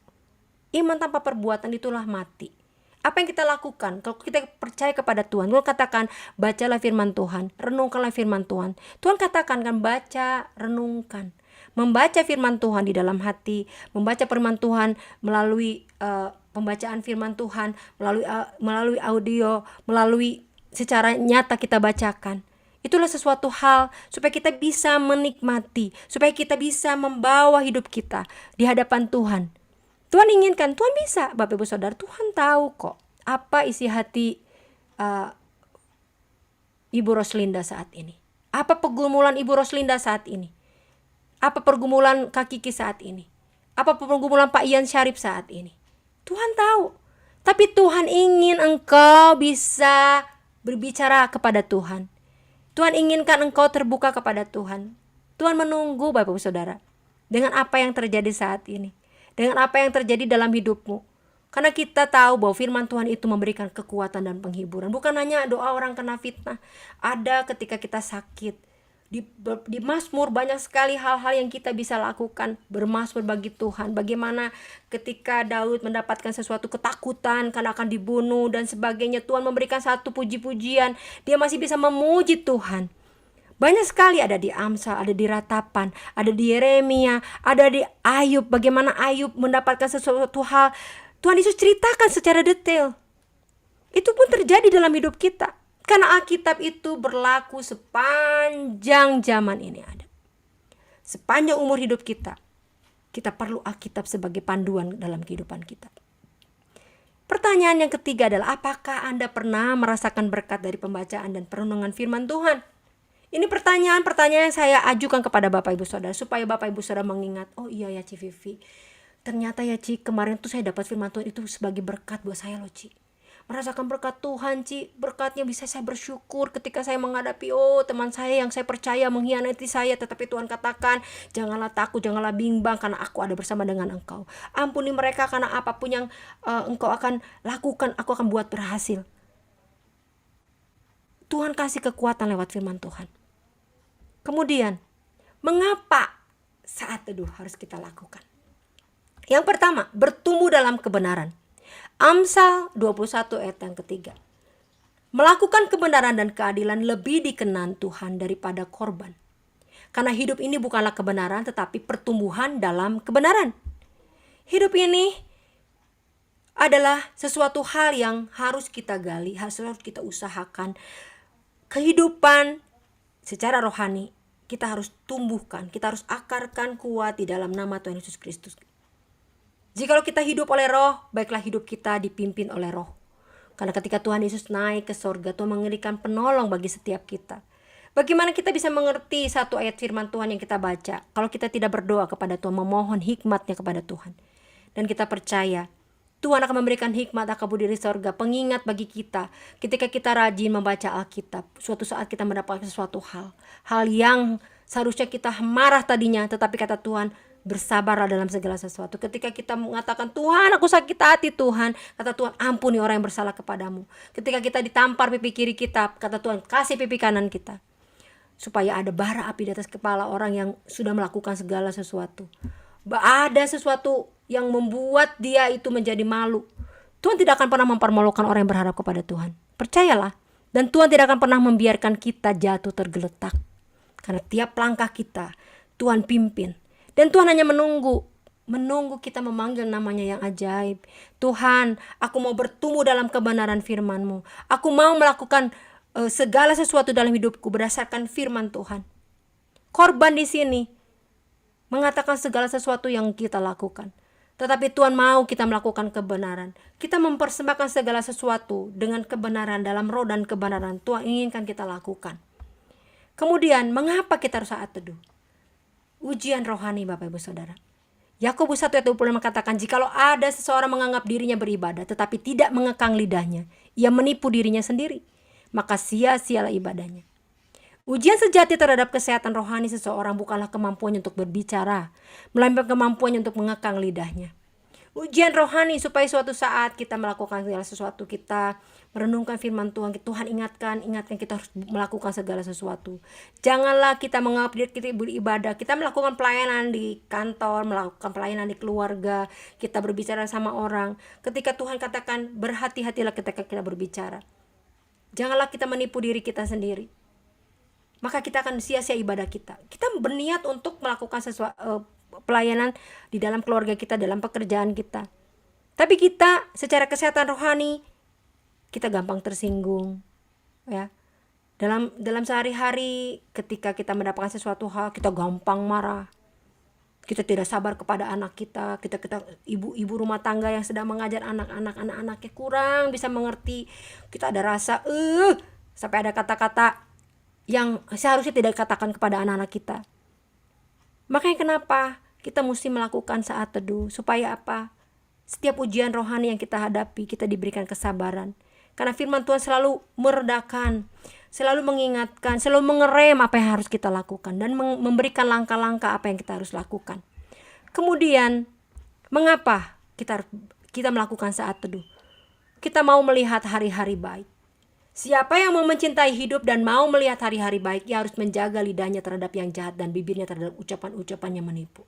Iman tanpa perbuatan itulah mati. Apa yang kita lakukan? Kalau kita percaya kepada Tuhan, Tuhan katakan bacalah firman Tuhan, renungkanlah firman Tuhan. Tuhan katakan kan baca, renungkan. Membaca firman Tuhan di dalam hati, membaca firman Tuhan melalui pembacaan firman Tuhan, melalui audio, melalui secara nyata kita bacakan. Itulah sesuatu hal supaya kita bisa menikmati, supaya kita bisa membawa hidup kita di hadapan Tuhan. Tuhan inginkan, Tuhan bisa, Bapak Ibu Saudara, Tuhan tahu kok apa isi hati Ibu Roslinda saat ini. Apa pergumulan Ibu Roslinda saat ini? Apa pergumulan Kak Kiki saat ini? Apa pergumulan Pak Ian Syarif saat ini? Tuhan tahu. Tapi Tuhan ingin engkau bisa berbicara kepada Tuhan. Tuhan inginkan engkau terbuka kepada Tuhan. Tuhan menunggu Bapak Ibu Saudara. Dengan apa yang terjadi saat ini. Dengan apa yang terjadi dalam hidupmu. Karena kita tahu bahwa firman Tuhan itu memberikan kekuatan dan penghiburan. Bukan hanya doa orang kena fitnah. Ada ketika kita sakit. Di Mazmur banyak sekali hal-hal yang kita bisa lakukan. Bermazmur bagi Tuhan. Bagaimana ketika Daud mendapatkan sesuatu ketakutan karena akan dibunuh dan sebagainya. Tuhan memberikan satu puji-pujian. Dia masih bisa memuji Tuhan. Banyak sekali, ada di Amsal, ada di Ratapan, ada di Yeremia, ada di Ayub. Bagaimana Ayub mendapatkan sesuatu hal, Tuhan Yesus ceritakan secara detail. Itu pun terjadi dalam hidup kita. Karena Alkitab itu berlaku sepanjang zaman ini ada. Sepanjang umur hidup kita, kita perlu Alkitab sebagai panduan dalam kehidupan kita. Pertanyaan yang ketiga adalah, apakah Anda pernah merasakan berkat dari pembacaan dan perenungan firman Tuhan? Ini pertanyaan yang saya ajukan kepada Bapak Ibu Saudara, supaya Bapak Ibu Saudara mengingat, oh iya ya Ci Vivi, ternyata ya Ci, kemarin tuh saya dapat firman Tuhan itu sebagai berkat buat saya loh Ci. Merasakan berkat Tuhan Ci, berkatnya bisa saya bersyukur ketika saya menghadapi teman saya yang saya percaya mengkhianati saya, tetapi Tuhan katakan, janganlah takut, janganlah bimbang, karena aku ada bersama dengan engkau. Ampuni mereka karena apapun yang engkau akan lakukan, aku akan buat berhasil. Tuhan kasih kekuatan lewat firman Tuhan. Kemudian, mengapa saat teduh harus kita lakukan? Yang pertama, bertumbuh dalam kebenaran. Amsal 21 ayat yang ketiga. Melakukan kebenaran dan keadilan lebih dikenan Tuhan daripada korban. Karena hidup ini bukanlah kebenaran, tetapi pertumbuhan dalam kebenaran. Hidup ini adalah sesuatu hal yang harus kita gali, harus kita usahakan. Kehidupan secara rohani kita harus tumbuhkan, kita harus akarkan kuat di dalam nama Tuhan Yesus Kristus. Jikalau kita hidup oleh roh, baiklah hidup kita dipimpin oleh roh. Karena ketika Tuhan Yesus naik ke sorga, Tuhan memberikan penolong bagi setiap kita. Bagaimana kita bisa mengerti satu ayat firman Tuhan yang kita baca, kalau kita tidak berdoa kepada Tuhan, memohon hikmatnya kepada Tuhan. Dan kita percaya, Tuhan akan memberikan hikmat akabudi dari sorga, pengingat bagi kita. Ketika kita rajin membaca Alkitab, suatu saat kita mendapatkan sesuatu hal yang seharusnya kita marah tadinya, tetapi kata Tuhan, bersabarlah dalam segala sesuatu. Ketika kita mengatakan, Tuhan aku sakit hati Tuhan, kata Tuhan, ampuni orang yang bersalah kepadamu. Ketika kita ditampar pipi kiri kita, kata Tuhan, kasih pipi kanan kita. Supaya ada bara api di atas kepala orang yang sudah melakukan segala sesuatu. Ada sesuatu yang membuat dia itu menjadi malu. Tuhan tidak akan pernah mempermalukan orang yang berharap kepada Tuhan. Percayalah. Dan Tuhan tidak akan pernah membiarkan kita jatuh tergeletak. Karena tiap langkah kita, Tuhan pimpin. Dan Tuhan hanya menunggu kita memanggil namanya yang ajaib. Tuhan, aku mau bertumbuh dalam kebenaran firman-Mu. Aku mau melakukan segala sesuatu dalam hidupku berdasarkan firman Tuhan. Korban di sini mengatakan segala sesuatu yang kita lakukan. Tetapi Tuhan mau kita melakukan kebenaran. Kita mempersembahkan segala sesuatu dengan kebenaran dalam roh dan kebenaran. Tuhan inginkan kita lakukan. Kemudian, mengapa kita harus saat teduh? Ujian rohani Bapak Ibu Saudara. Yakobus 1 ayat 25 katakan, jikalau ada seseorang menganggap dirinya beribadah tetapi tidak mengekang lidahnya, ia menipu dirinya sendiri, maka sia-sialah ibadahnya. Ujian sejati terhadap kesehatan rohani seseorang bukanlah kemampuannya untuk berbicara, melainkan kemampuannya untuk mengekang lidahnya. Ujian rohani supaya suatu saat kita melakukan segala sesuatu, kita merenungkan firman Tuhan, Tuhan ingatkan kita harus melakukan segala sesuatu. Janganlah kita menganggap kita beribadah, kita melakukan pelayanan di kantor, melakukan pelayanan di keluarga, kita berbicara sama orang. Ketika Tuhan katakan berhati-hatilah ketika kita berbicara. Janganlah kita menipu diri kita sendiri. Maka kita akan sia-sia ibadah kita. Kita berniat untuk melakukan sesuatu pelayanan di dalam keluarga kita, dalam pekerjaan kita. Tapi kita secara kesehatan rohani kita gampang tersinggung, ya. Dalam sehari-hari ketika kita mendapatkan sesuatu hal, kita gampang marah. Kita tidak sabar kepada anak kita ibu rumah tangga yang sedang mengajar anak-anaknya kurang bisa mengerti. Kita ada rasa sampai ada kata-kata yang seharusnya tidak dikatakan kepada anak-anak kita. Makanya kenapa kita mesti melakukan saat teduh, supaya apa? Setiap ujian rohani yang kita hadapi, kita diberikan kesabaran. Karena firman Tuhan selalu meredakan, selalu mengingatkan, selalu mengerem apa yang harus kita lakukan, dan memberikan langkah-langkah apa yang kita harus lakukan. Kemudian, mengapa kita melakukan saat teduh. Kita mau melihat hari-hari baik. Siapa yang mau mencintai hidup dan mau melihat hari-hari baik, ia harus menjaga lidahnya terhadap yang jahat dan bibirnya terhadap ucapan-ucapan yang menipu.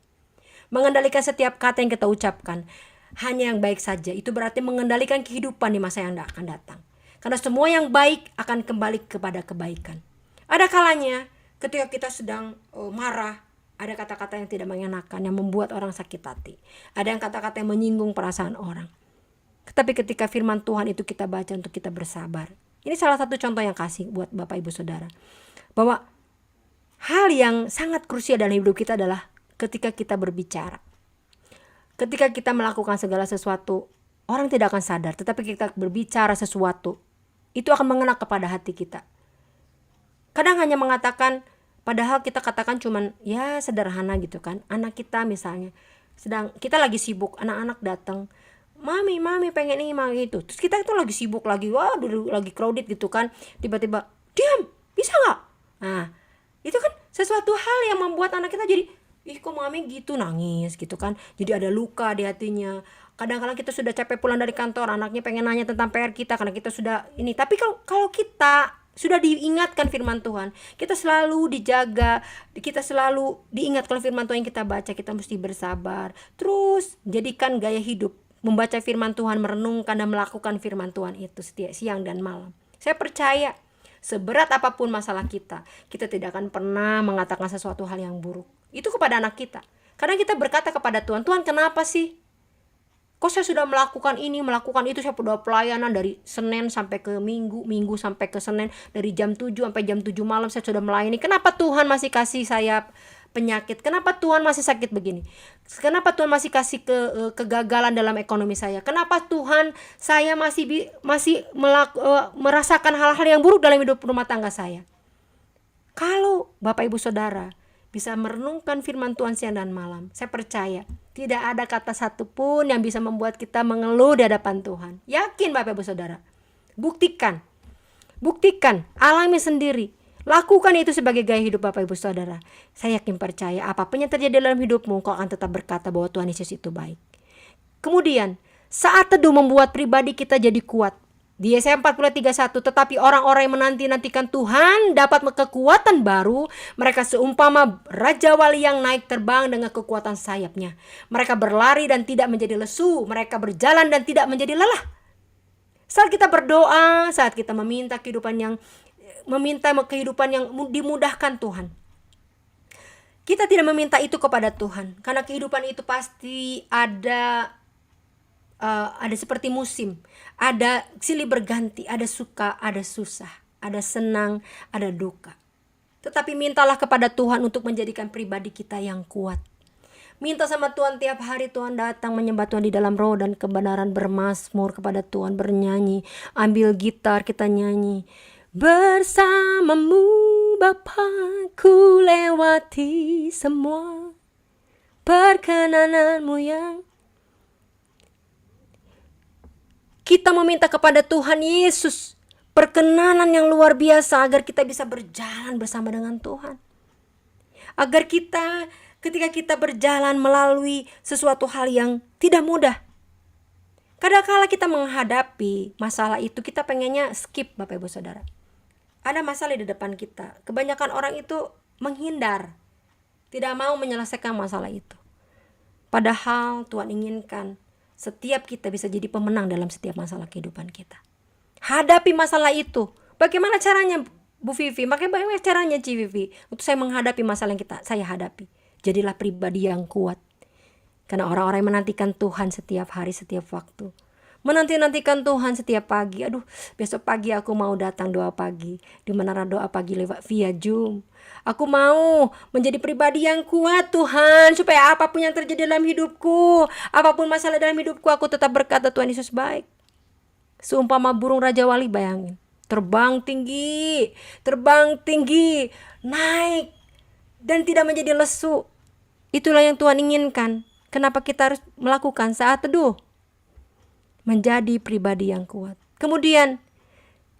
Mengendalikan setiap kata yang kita ucapkan, hanya yang baik saja. Itu berarti mengendalikan kehidupan di masa yang akan datang. Karena semua yang baik akan kembali kepada kebaikan. Ada kalanya ketika kita sedang marah, ada kata-kata yang tidak mengenakan, yang membuat orang sakit hati. Ada yang kata-kata yang menyinggung perasaan orang. Tetapi ketika firman Tuhan itu kita baca untuk kita bersabar. Ini salah satu contoh yang kasih buat Bapak Ibu Saudara. Bahwa hal yang sangat krusial dalam hidup kita adalah ketika kita berbicara. Ketika kita melakukan segala sesuatu, orang tidak akan sadar. Tetapi kita berbicara sesuatu, itu akan mengena kepada hati kita. Kadang hanya mengatakan, padahal kita katakan cuman ya sederhana gitu kan. Anak kita misalnya, sedang kita lagi sibuk, anak-anak datang, Mami pengen ini, mami itu. Terus kita itu lagi sibuk, lagi lagi crowded gitu kan. Tiba-tiba, diam, bisa gak? Nah, itu kan sesuatu hal yang membuat anak kita jadi, ih kok mami gitu, nangis gitu kan. Jadi ada luka di hatinya. Kadang-kadang kita sudah capek pulang dari kantor, anaknya pengen nanya tentang PR kita karena kita sudah ini. Tapi kalau kita sudah diingatkan firman Tuhan, kita selalu dijaga, kita selalu diingatkan firman Tuhan yang kita baca, kita mesti bersabar. Terus jadikan gaya hidup membaca firman Tuhan, merenungkan dan melakukan firman Tuhan itu setiap siang dan malam. Saya percaya seberat apapun masalah kita tidak akan pernah mengatakan sesuatu hal yang buruk itu kepada anak kita. Karena kita berkata kepada Tuhan, Tuhan kenapa sih? Kok saya sudah melakukan ini, melakukan itu, saya sudah pelayanan dari Senin sampai ke Minggu, Minggu sampai ke Senin, dari jam 7 sampai jam 7 malam saya sudah melayani. Kenapa Tuhan masih kasih saya penyakit? Kenapa Tuhan masih sakit begini? Kenapa Tuhan masih kasih kegagalan dalam ekonomi saya? Kenapa Tuhan saya masih merasakan hal-hal yang buruk dalam hidup rumah tangga saya? Kalau Bapak Ibu Saudara bisa merenungkan firman Tuhan siang dan malam, saya percaya tidak ada kata satu pun yang bisa membuat kita mengeluh di hadapan Tuhan. Yakin Bapak Ibu Saudara. Buktikan, alami sendiri. Lakukan itu sebagai gaya hidup Bapak Ibu Saudara. Saya yakin percaya apapun yang terjadi dalam hidupmu, kau akan tetap berkata bahwa Tuhan Yesus itu baik. Kemudian, saat teduh membuat pribadi kita jadi kuat. Di Yesaya 40:31, tetapi orang-orang yang menanti-nantikan Tuhan dapat kekuatan baru. Mereka seumpama Raja Wali yang naik terbang dengan kekuatan sayapnya. Mereka berlari dan tidak menjadi lesu. Mereka berjalan dan tidak menjadi lelah. Saat kita berdoa, saat kita meminta kehidupan yang dimudahkan Tuhan, kita tidak meminta itu kepada Tuhan. Karena kehidupan itu pasti ada seperti musim, ada silih berganti, ada suka, ada susah, ada senang, ada duka. Tetapi mintalah kepada Tuhan untuk menjadikan pribadi kita yang kuat. Minta sama Tuhan tiap hari, Tuhan datang menyembah Tuhan di dalam roh dan kebenaran, bermazmur kepada Tuhan, bernyanyi, ambil gitar kita nyanyi. Bersamamu Bapa ku lewati semua perkenananmu yang kita meminta kepada Tuhan Yesus perkenanan yang luar biasa agar kita bisa berjalan bersama dengan Tuhan. Agar kita ketika kita berjalan melalui sesuatu hal yang tidak mudah. Kadang-kala kita menghadapi masalah itu, kita pengennya skip Bapak Ibu Saudara. Ada masalah di depan kita. Kebanyakan orang itu menghindar, tidak mau menyelesaikan masalah itu. Padahal Tuhan inginkan setiap kita bisa jadi pemenang dalam setiap masalah kehidupan kita. Hadapi masalah itu. Bagaimana caranya Bu Vivi? Bagaimana caranya Ci Vivi? Untuk saya menghadapi masalah yang saya hadapi. Jadilah pribadi yang kuat. Karena orang-orang yang menantikan Tuhan setiap hari, setiap waktu. Menanti-nantikan Tuhan setiap pagi. Aduh, besok pagi aku mau datang doa pagi. Di menara doa pagi lewat via Zoom. Aku mau menjadi pribadi yang kuat Tuhan. Supaya apapun yang terjadi dalam hidupku, apapun masalah dalam hidupku, aku tetap berkata Tuhan Yesus baik. Seumpama burung Raja Wali, bayangin. Terbang tinggi, naik. Dan tidak menjadi lesu. Itulah yang Tuhan inginkan. Kenapa kita harus melakukan saat teduh? Menjadi pribadi yang kuat. Kemudian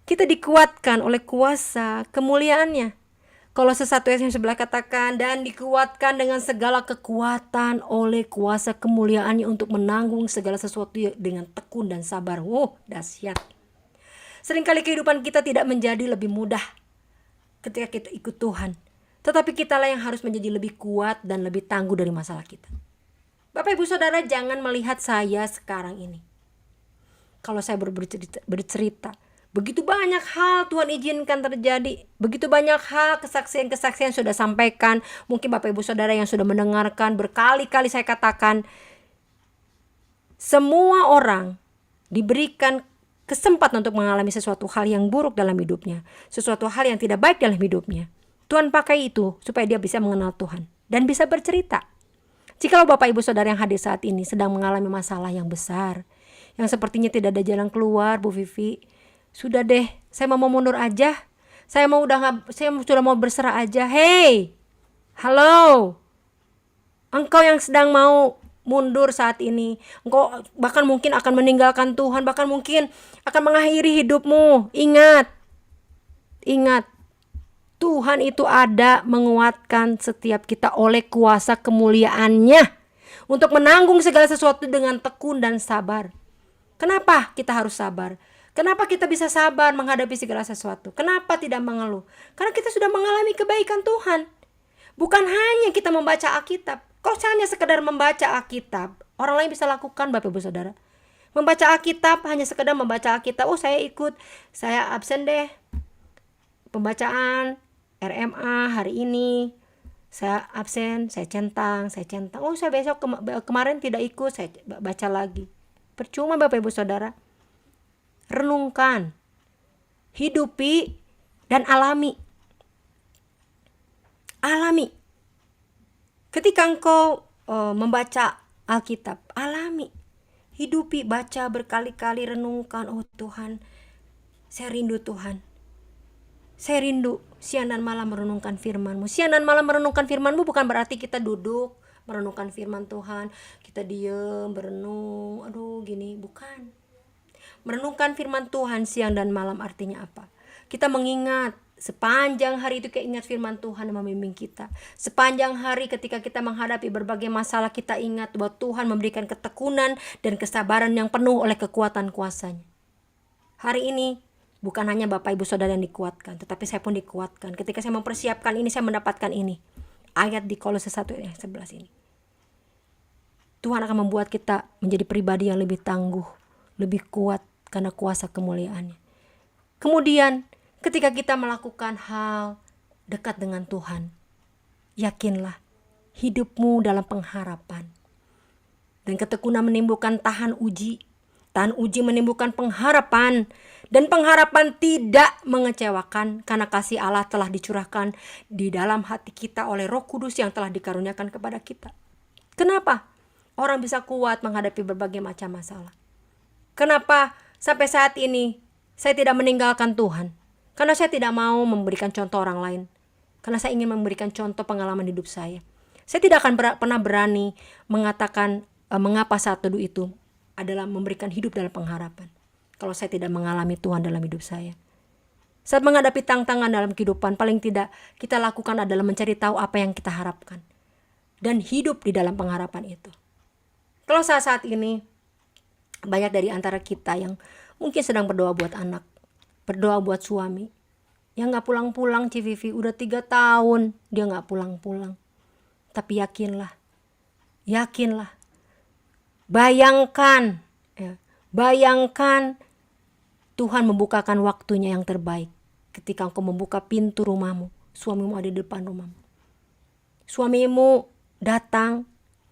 kita dikuatkan oleh kuasa kemuliaannya. Kolose 1 ayat yang sebelah katakan, dan dikuatkan dengan segala kekuatan oleh kuasa kemuliaannya untuk menanggung segala sesuatu dengan tekun dan sabar. Dahsyat. Seringkali kehidupan kita tidak menjadi lebih mudah ketika kita ikut Tuhan. Tetapi kitalah yang harus menjadi lebih kuat dan lebih tangguh dari masalah kita. Bapak Ibu Saudara, jangan melihat saya sekarang ini. Kalau saya bercerita, begitu banyak hal Tuhan izinkan terjadi. Begitu banyak hal kesaksian-kesaksian sudah sampaikan. Mungkin Bapak Ibu Saudara yang sudah mendengarkan, berkali-kali saya katakan, semua orang diberikan kesempatan untuk mengalami sesuatu hal yang buruk dalam hidupnya. Sesuatu hal yang tidak baik dalam hidupnya. Tuhan pakai itu supaya dia bisa mengenal Tuhan dan bisa bercerita. Jikalau Bapak Ibu Saudara yang hadir saat ini sedang mengalami masalah yang besar, yang sepertinya tidak ada jalan keluar, Bu Vivi, sudah deh, saya mau mundur aja. Saya sudah mau berserah aja. Hey, halo, engkau yang sedang mau mundur saat ini, engkau bahkan mungkin akan meninggalkan Tuhan, bahkan mungkin akan mengakhiri hidupmu. Ingat, Tuhan itu ada menguatkan setiap kita oleh kuasa kemuliaannya untuk menanggung segala sesuatu dengan tekun dan sabar. Kenapa kita harus sabar? Kenapa kita bisa sabar menghadapi segala sesuatu? Kenapa tidak mengeluh? Karena kita sudah mengalami kebaikan Tuhan. Bukan hanya kita membaca Alkitab. Kalau hanya sekedar membaca Alkitab, orang lain bisa lakukan, Bapak Ibu Saudara. Membaca Alkitab, hanya sekedar membaca Alkitab. Saya ikut, saya absen deh pembacaan RMA hari ini, saya absen, saya centang. Saya besok kemarin tidak ikut, saya baca lagi. Percuma Bapak Ibu Saudara. Renungkan, hidupi, dan alami. Ketika engkau membaca Alkitab, alami, hidupi, baca berkali-kali, renungkan. Oh Tuhan, saya rindu Tuhan. Saya rindu siang dan malam merenungkan firman-Mu. Siang dan malam merenungkan firman-Mu bukan berarti kita duduk merenungkan firman Tuhan, kita diam, berenung, gini, bukan. Merenungkan firman Tuhan siang dan malam artinya apa? Kita mengingat sepanjang hari itu, keingat firman Tuhan yang membimbing kita. Sepanjang hari ketika kita menghadapi berbagai masalah, kita ingat bahwa Tuhan memberikan ketekunan dan kesabaran yang penuh oleh kekuatan kuasa-Nya. Hari ini bukan hanya Bapak Ibu Saudara yang dikuatkan, tetapi saya pun dikuatkan. Ketika saya mempersiapkan ini, saya mendapatkan ini. Ayat di Kolose 1 ayat 11 ini. Tuhan akan membuat kita menjadi pribadi yang lebih tangguh, lebih kuat karena kuasa kemuliaan-Nya. Kemudian ketika kita melakukan hal dekat dengan Tuhan, yakinlah hidupmu dalam pengharapan. Dan ketekunan menimbulkan tahan uji. Tahan uji menimbulkan pengharapan. Dan pengharapan tidak mengecewakan karena kasih Allah telah dicurahkan di dalam hati kita oleh Roh Kudus yang telah dikaruniakan kepada kita. Kenapa orang bisa kuat menghadapi berbagai macam masalah? Kenapa sampai saat ini saya tidak meninggalkan Tuhan? Karena saya tidak mau memberikan contoh orang lain. Karena saya ingin memberikan contoh pengalaman hidup saya. Saya tidak akan pernah berani mengatakan mengapa saat teduh itu adalah memberikan hidup dalam pengharapan. Kalau saya tidak mengalami Tuhan dalam hidup saya. Saat menghadapi tantangan dalam kehidupan, paling tidak kita lakukan adalah mencari tahu apa yang kita harapkan. Dan hidup di dalam pengharapan itu. Kalau saat ini, banyak dari antara kita yang mungkin sedang berdoa buat anak, berdoa buat suami, yang gak pulang-pulang, Civivi, udah 3 tahun dia gak pulang-pulang. Tapi yakinlah, bayangkan Tuhan membukakan waktunya yang terbaik. Ketika engkau membuka pintu rumahmu, suamimu ada di depan rumahmu. Suamimu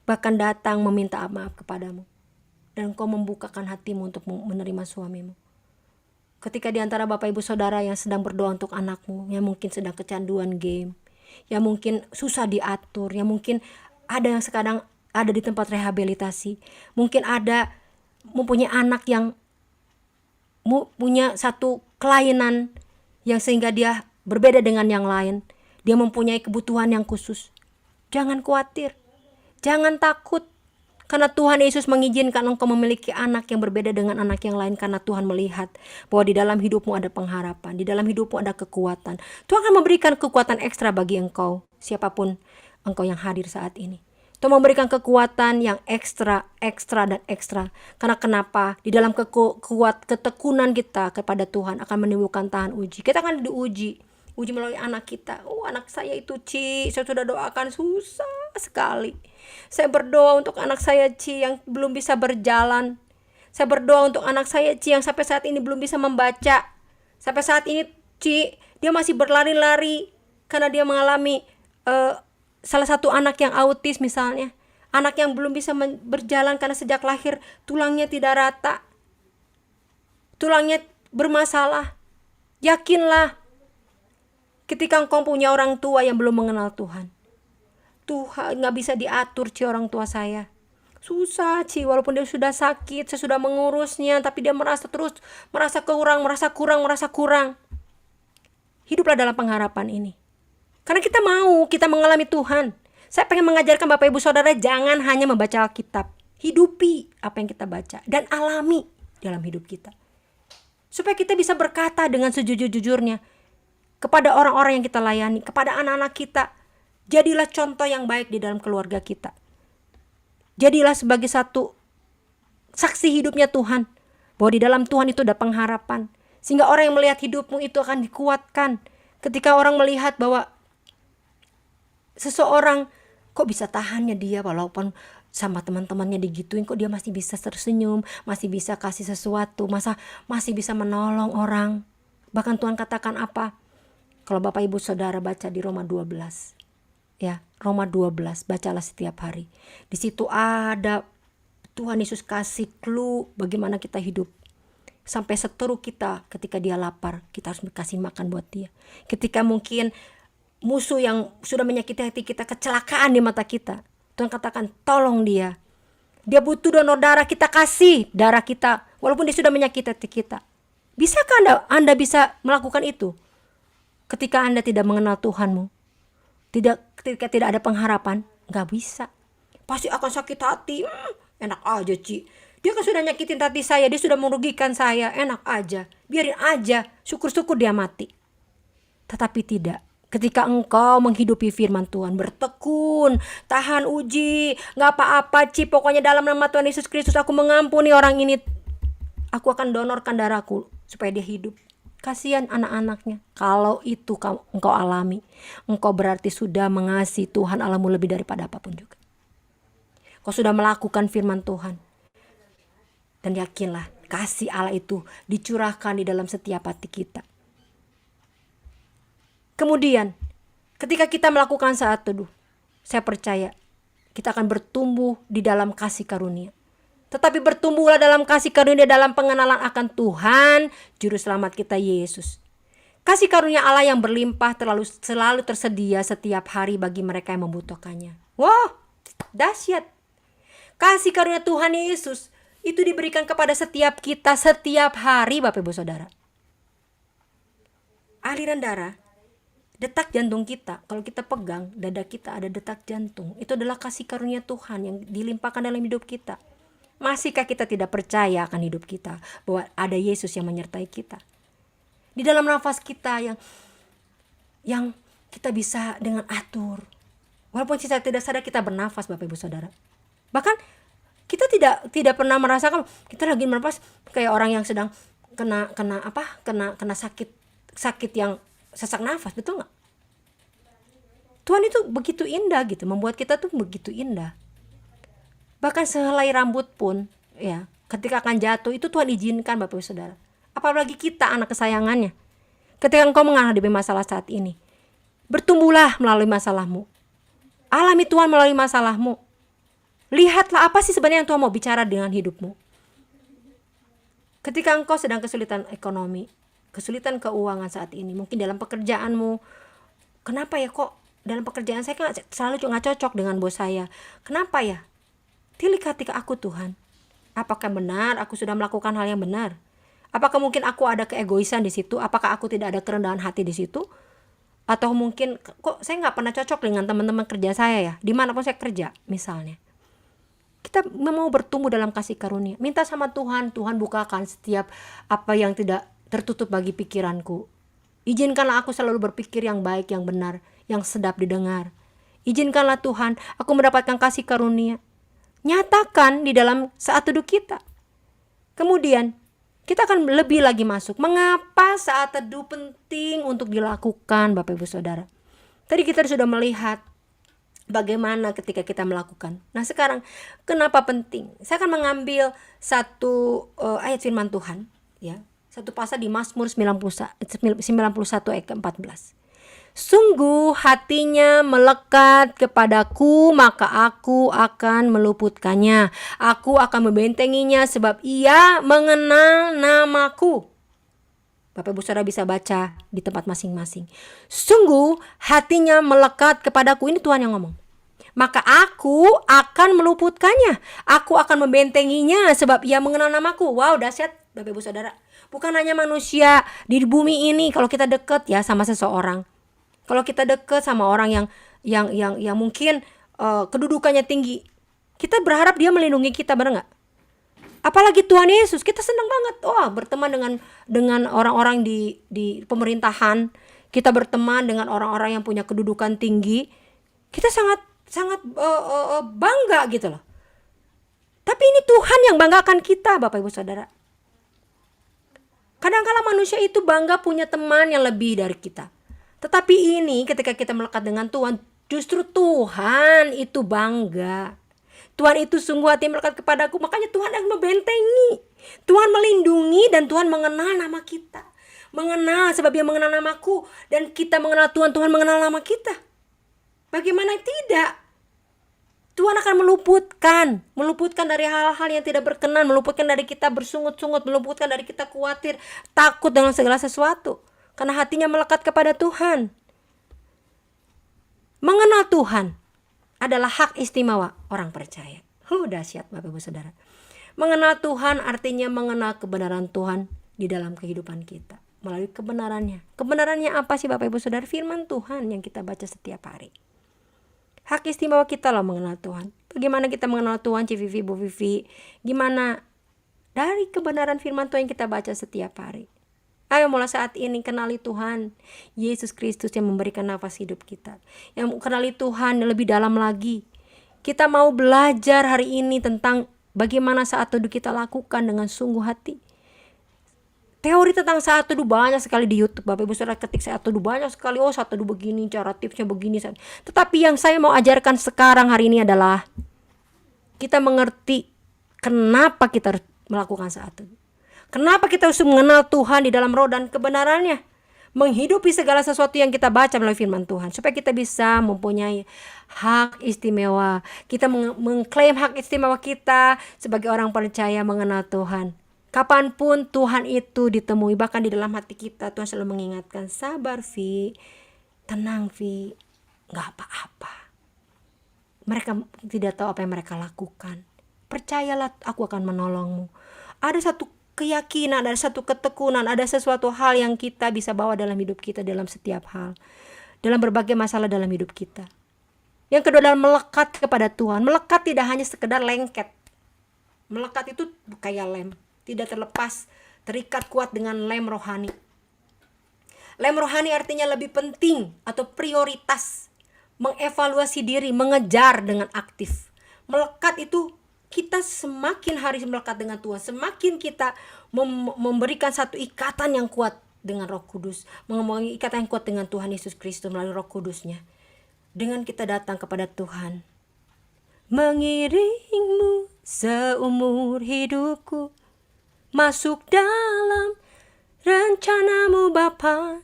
bahkan datang meminta maaf kepadamu. Dan engkau membukakan hatimu untuk menerima suamimu. Ketika di antara Bapak Ibu Saudara yang sedang berdoa untuk anakmu, yang mungkin sedang kecanduan game, yang mungkin susah diatur, yang mungkin ada yang sekarang ada di tempat rehabilitasi, mungkin ada mempunyai anak yang punya satu kelainan yang sehingga dia berbeda dengan yang lain, dia mempunyai kebutuhan yang khusus. Jangan khawatir, jangan takut, Karena Tuhan Yesus mengizinkan engkau memiliki anak yang berbeda dengan anak yang lain, karena Tuhan melihat bahwa di dalam hidupmu ada pengharapan, di dalam hidupmu ada kekuatan. Tuhan akan memberikan kekuatan ekstra bagi engkau, siapapun engkau yang hadir saat ini. Tuhan memberikan kekuatan yang ekstra, ekstra, dan ekstra. Karena kenapa? Di dalam ketekunan kita kepada Tuhan akan menimbulkan tahan uji. Kita akan diuji melalui anak kita. Anak saya itu saya sudah doakan, susah sekali. Saya berdoa untuk anak saya yang belum bisa berjalan. Saya berdoa untuk anak saya yang sampai saat ini belum bisa membaca. Sampai saat ini dia masih berlari-lari karena dia mengalami salah satu anak yang autis misalnya. Anak yang belum bisa berjalan karena sejak lahir tulangnya tidak rata. Tulangnya bermasalah. Yakinlah, ketika engkau punya orang tua yang belum mengenal Tuhan, Tuhan gak bisa diatur orang tua saya. Susah walaupun dia sudah sakit, saya sudah mengurusnya, tapi dia merasa kurang. Hiduplah dalam pengharapan ini. Karena kita mengalami Tuhan. Saya pengen mengajarkan Bapak Ibu Saudara, jangan hanya membaca Alkitab. Hidupi apa yang kita baca dan alami dalam hidup kita. Supaya kita bisa berkata dengan sejujur-jujurnya kepada orang-orang yang kita layani, kepada anak-anak kita. Jadilah contoh yang baik di dalam keluarga kita. Jadilah sebagai satu saksi hidupnya Tuhan, bahwa di dalam Tuhan itu ada pengharapan. Sehingga orang yang melihat hidupmu itu akan dikuatkan. Ketika orang melihat bahwa seseorang, kok bisa tahannya dia walaupun sama teman-temannya digituin, kok dia masih bisa tersenyum, masih bisa kasih sesuatu, masih bisa menolong orang. Bahkan Tuhan katakan apa? Kalau Bapak Ibu Saudara baca di Roma 12. Ya, Roma 12, bacalah setiap hari. Di situ ada Tuhan Yesus kasih clue bagaimana kita hidup. Sampai seteru kita ketika dia lapar, kita harus kasih makan buat dia. Ketika mungkin musuh yang sudah menyakiti hati kita kecelakaan di mata kita, Tuhan katakan tolong dia. Dia butuh donor darah, kita kasih darah kita walaupun dia sudah menyakiti hati kita. Bisakah Anda bisa melakukan itu? Ketika Anda tidak mengenal Tuhanmu, ketika tidak ada pengharapan, gak bisa. Pasti akan sakit hati. Enak aja dia kan sudah nyakitin hati saya, dia sudah merugikan saya, enak aja, biarin aja, syukur-syukur dia mati. Tetapi tidak. Ketika engkau menghidupi firman Tuhan, bertekun, tahan uji, gak apa-apa pokoknya dalam nama Tuhan Yesus Kristus aku mengampuni orang ini. Aku akan donorkan darahku supaya dia hidup. Kasihan anak-anaknya. Kalau itu engkau alami, engkau berarti sudah mengasihi Tuhan Allahmu lebih daripada apapun juga. Kau sudah melakukan firman Tuhan. Dan yakinlah, kasih Allah itu dicurahkan di dalam setiap hati kita. Kemudian, ketika kita melakukan saat teduh, saya percaya kita akan bertumbuh di dalam kasih karunia. Tetapi bertumbuhlah dalam kasih karunia, dalam pengenalan akan Tuhan, Juru Selamat kita Yesus. Kasih karunia Allah yang berlimpah selalu tersedia setiap hari bagi mereka yang membutuhkannya. Wah, dahsyat. Kasih karunia Tuhan Yesus itu diberikan kepada setiap kita setiap hari, Bapak Ibu Saudara. Aliran darah, detak jantung kita, kalau kita pegang dada kita ada detak jantung, itu adalah kasih karunia Tuhan yang dilimpahkan dalam hidup kita. Masihkah kita tidak percaya akan hidup kita, bahwa ada Yesus yang menyertai kita? Di dalam nafas kita yang kita bisa dengan atur. Walaupun kita tidak sadar kita bernafas, Bapak Ibu Saudara. Bahkan kita tidak pernah merasakan kita lagi bernafas kayak orang yang sedang kena sakit yang sesak nafas, betul nggak? Tuhan itu begitu indah gitu, membuat kita tuh begitu indah. Bahkan sehelai rambut pun ya, ketika akan jatuh itu Tuhan izinkan, Bapak Ibu Saudara. Apalagi kita anak kesayangannya. Ketika engkau menghadapi masalah saat ini, bertumbuhlah melalui masalahmu. Alami Tuhan melalui masalahmu. Lihatlah apa sih sebenarnya yang Tuhan mau bicara dengan hidupmu. Ketika engkau sedang kesulitan ekonomi, kesulitan keuangan saat ini, mungkin dalam pekerjaanmu, kenapa ya kok dalam pekerjaan saya kan selalu gak cocok dengan bos saya, kenapa ya? Tilik hati ke aku Tuhan. Apakah benar aku sudah melakukan hal yang benar? Apakah mungkin aku ada keegoisan di situ? Apakah aku tidak ada kerendahan hati di situ? Atau mungkin kok saya nggak pernah cocok dengan teman-teman kerja saya ya, dimanapun saya kerja misalnya. Kita mau bertumbuh dalam kasih karunia. Minta sama Tuhan, Tuhan bukakan setiap apa yang tidak tertutup bagi pikiranku. Izinkanlah aku selalu berpikir yang baik, yang benar, yang sedap didengar. Izinkanlah Tuhan, aku mendapatkan kasih karunia. Nyatakan di dalam saat teduh kita. Kemudian, kita akan lebih lagi masuk. Mengapa saat teduh penting untuk dilakukan, Bapak Ibu Saudara? Tadi kita sudah melihat bagaimana ketika kita melakukan. Nah sekarang, kenapa penting? Saya akan mengambil satu ayat firman Tuhan, ya, satu pasal di Mazmur 91 ayat ke-14. Sungguh hatinya melekat kepadaku, maka aku akan meluputkannya. Aku akan membentenginya sebab ia mengenal namaku. Bapak Ibu Saudara bisa baca di tempat masing-masing. Sungguh hatinya melekat kepadaku. Ini Tuhan yang ngomong. Maka aku akan meluputkannya. Aku akan membentenginya sebab ia mengenal namaku. Wow, dahsyat Bapak Ibu Saudara. Bukan hanya manusia di bumi ini, kalau kita dekat ya sama seseorang. Kalau kita dekat sama orang yang mungkin kedudukannya tinggi, kita berharap dia melindungi kita, benar nggak? Apalagi Tuhan Yesus, kita senang banget berteman dengan orang-orang di pemerintahan. Kita berteman dengan orang-orang yang punya kedudukan tinggi. Kita sangat bangga gitu loh. Tapi ini Tuhan yang banggakan kita, Bapak Ibu Saudara. Kadang-kala manusia itu bangga punya teman yang lebih dari kita. Tetapi ini ketika kita melekat dengan Tuhan, justru Tuhan itu bangga. Tuhan itu sungguh hati melekat kepadaku, makanya Tuhan akan membentengi. Tuhan melindungi dan Tuhan mengenal nama kita. Mengenal sebab dia mengenal namaku, dan kita mengenal Tuhan, Tuhan mengenal nama kita. Bagaimana tidak? Tuhan akan meluputkan dari hal-hal yang tidak berkenan, meluputkan dari kita bersungut-sungut, meluputkan dari kita khawatir, takut dengan segala sesuatu. Karena hatinya melekat kepada Tuhan. Mengenal Tuhan adalah hak istimewa orang percaya. Dahsyat Bapak Ibu Saudara. Mengenal Tuhan artinya mengenal kebenaran Tuhan di dalam kehidupan kita. Melalui kebenarannya. Kebenarannya apa sih Bapak Ibu Saudara? Firman Tuhan yang kita baca setiap hari. Hak istimewa kita loh mengenal Tuhan. Bagaimana kita mengenal Tuhan, Civivi, Bu Vivi? Gimana? Dari kebenaran firman Tuhan yang kita baca setiap hari. Ayo mulai saat ini kenali Tuhan Yesus Kristus yang memberikan nafas hidup kita. Yang kenali Tuhan lebih dalam lagi. Kita mau belajar hari ini tentang bagaimana saat teduh kita lakukan dengan sungguh hati. Teori tentang saat teduh banyak sekali di YouTube. Bapak Ibu Saudara ketik saat teduh banyak sekali. Saat teduh begini, cara tipsnya begini. Tetapi yang saya mau ajarkan sekarang hari ini adalah kita mengerti kenapa kita harus melakukan saat teduh. Kenapa kita harus mengenal Tuhan di dalam roh dan kebenarannya. Menghidupi segala sesuatu yang kita baca melalui firman Tuhan. Supaya kita bisa mempunyai hak istimewa. Kita mengklaim hak istimewa kita sebagai orang percaya mengenal Tuhan. Kapanpun Tuhan itu ditemui, bahkan di dalam hati kita, Tuhan selalu mengingatkan, sabar Vi, tenang Vi, gak apa-apa. Mereka tidak tahu apa yang mereka lakukan. Percayalah, aku akan menolongmu. Ada satu keyakinan, ada satu ketekunan, ada sesuatu hal yang kita bisa bawa dalam hidup kita, dalam setiap hal, dalam berbagai masalah dalam hidup kita. Yang kedua adalah melekat kepada Tuhan. Melekat tidak hanya sekedar lengket. Melekat itu kayak lem, tidak terlepas, terikat kuat dengan lem rohani. Lem rohani artinya lebih penting atau prioritas, mengevaluasi diri, mengejar dengan aktif. Melekat itu kita semakin hari melekat dengan Tuhan, semakin kita memberikan satu ikatan yang kuat dengan Roh Kudus, mengembangi ikatan yang kuat dengan Tuhan Yesus Kristus melalui Roh Kudusnya. Dengan kita datang kepada Tuhan, mengiringmu seumur hidupku, masuk dalam rencanamu Bapa,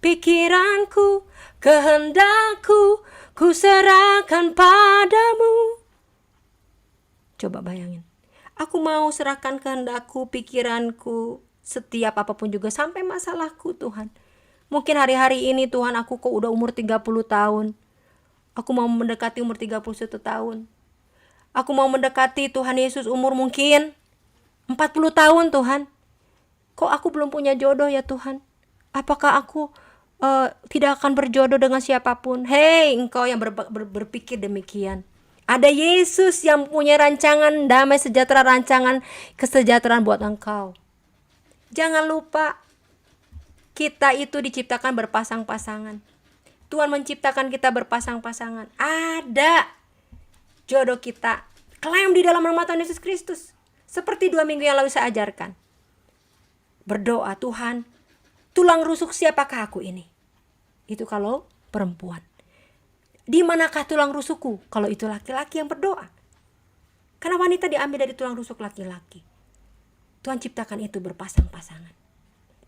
pikiranku, kehendakku, ku serahkan padamu. Coba bayangin, aku mau serahkan kehendakku, pikiranku, setiap apapun juga, sampai masalahku Tuhan. Mungkin hari-hari ini Tuhan aku kok udah umur 30 tahun. Aku mau mendekati umur 31 tahun. Aku mau mendekati Tuhan Yesus umur mungkin 40 tahun Tuhan. Kok aku belum punya jodoh ya Tuhan? Apakah aku tidak akan berjodoh dengan siapapun? Hei engkau yang berpikir demikian. Ada Yesus yang punya rancangan damai sejahtera, rancangan kesejahteraan buat engkau. Jangan lupa, kita itu diciptakan berpasang-pasangan. Tuhan menciptakan kita berpasang-pasangan. Ada jodoh kita. Klaim di dalam nama Tuhan Yesus Kristus. Seperti 2 minggu yang lalu saya ajarkan. Berdoa, Tuhan, tulang rusuk siapakah aku ini? Itu kalau perempuan. Di manakah tulang rusukku? Kalau itu laki-laki yang berdoa. Karena wanita diambil dari tulang rusuk laki-laki. Tuhan ciptakan itu berpasang-pasangan.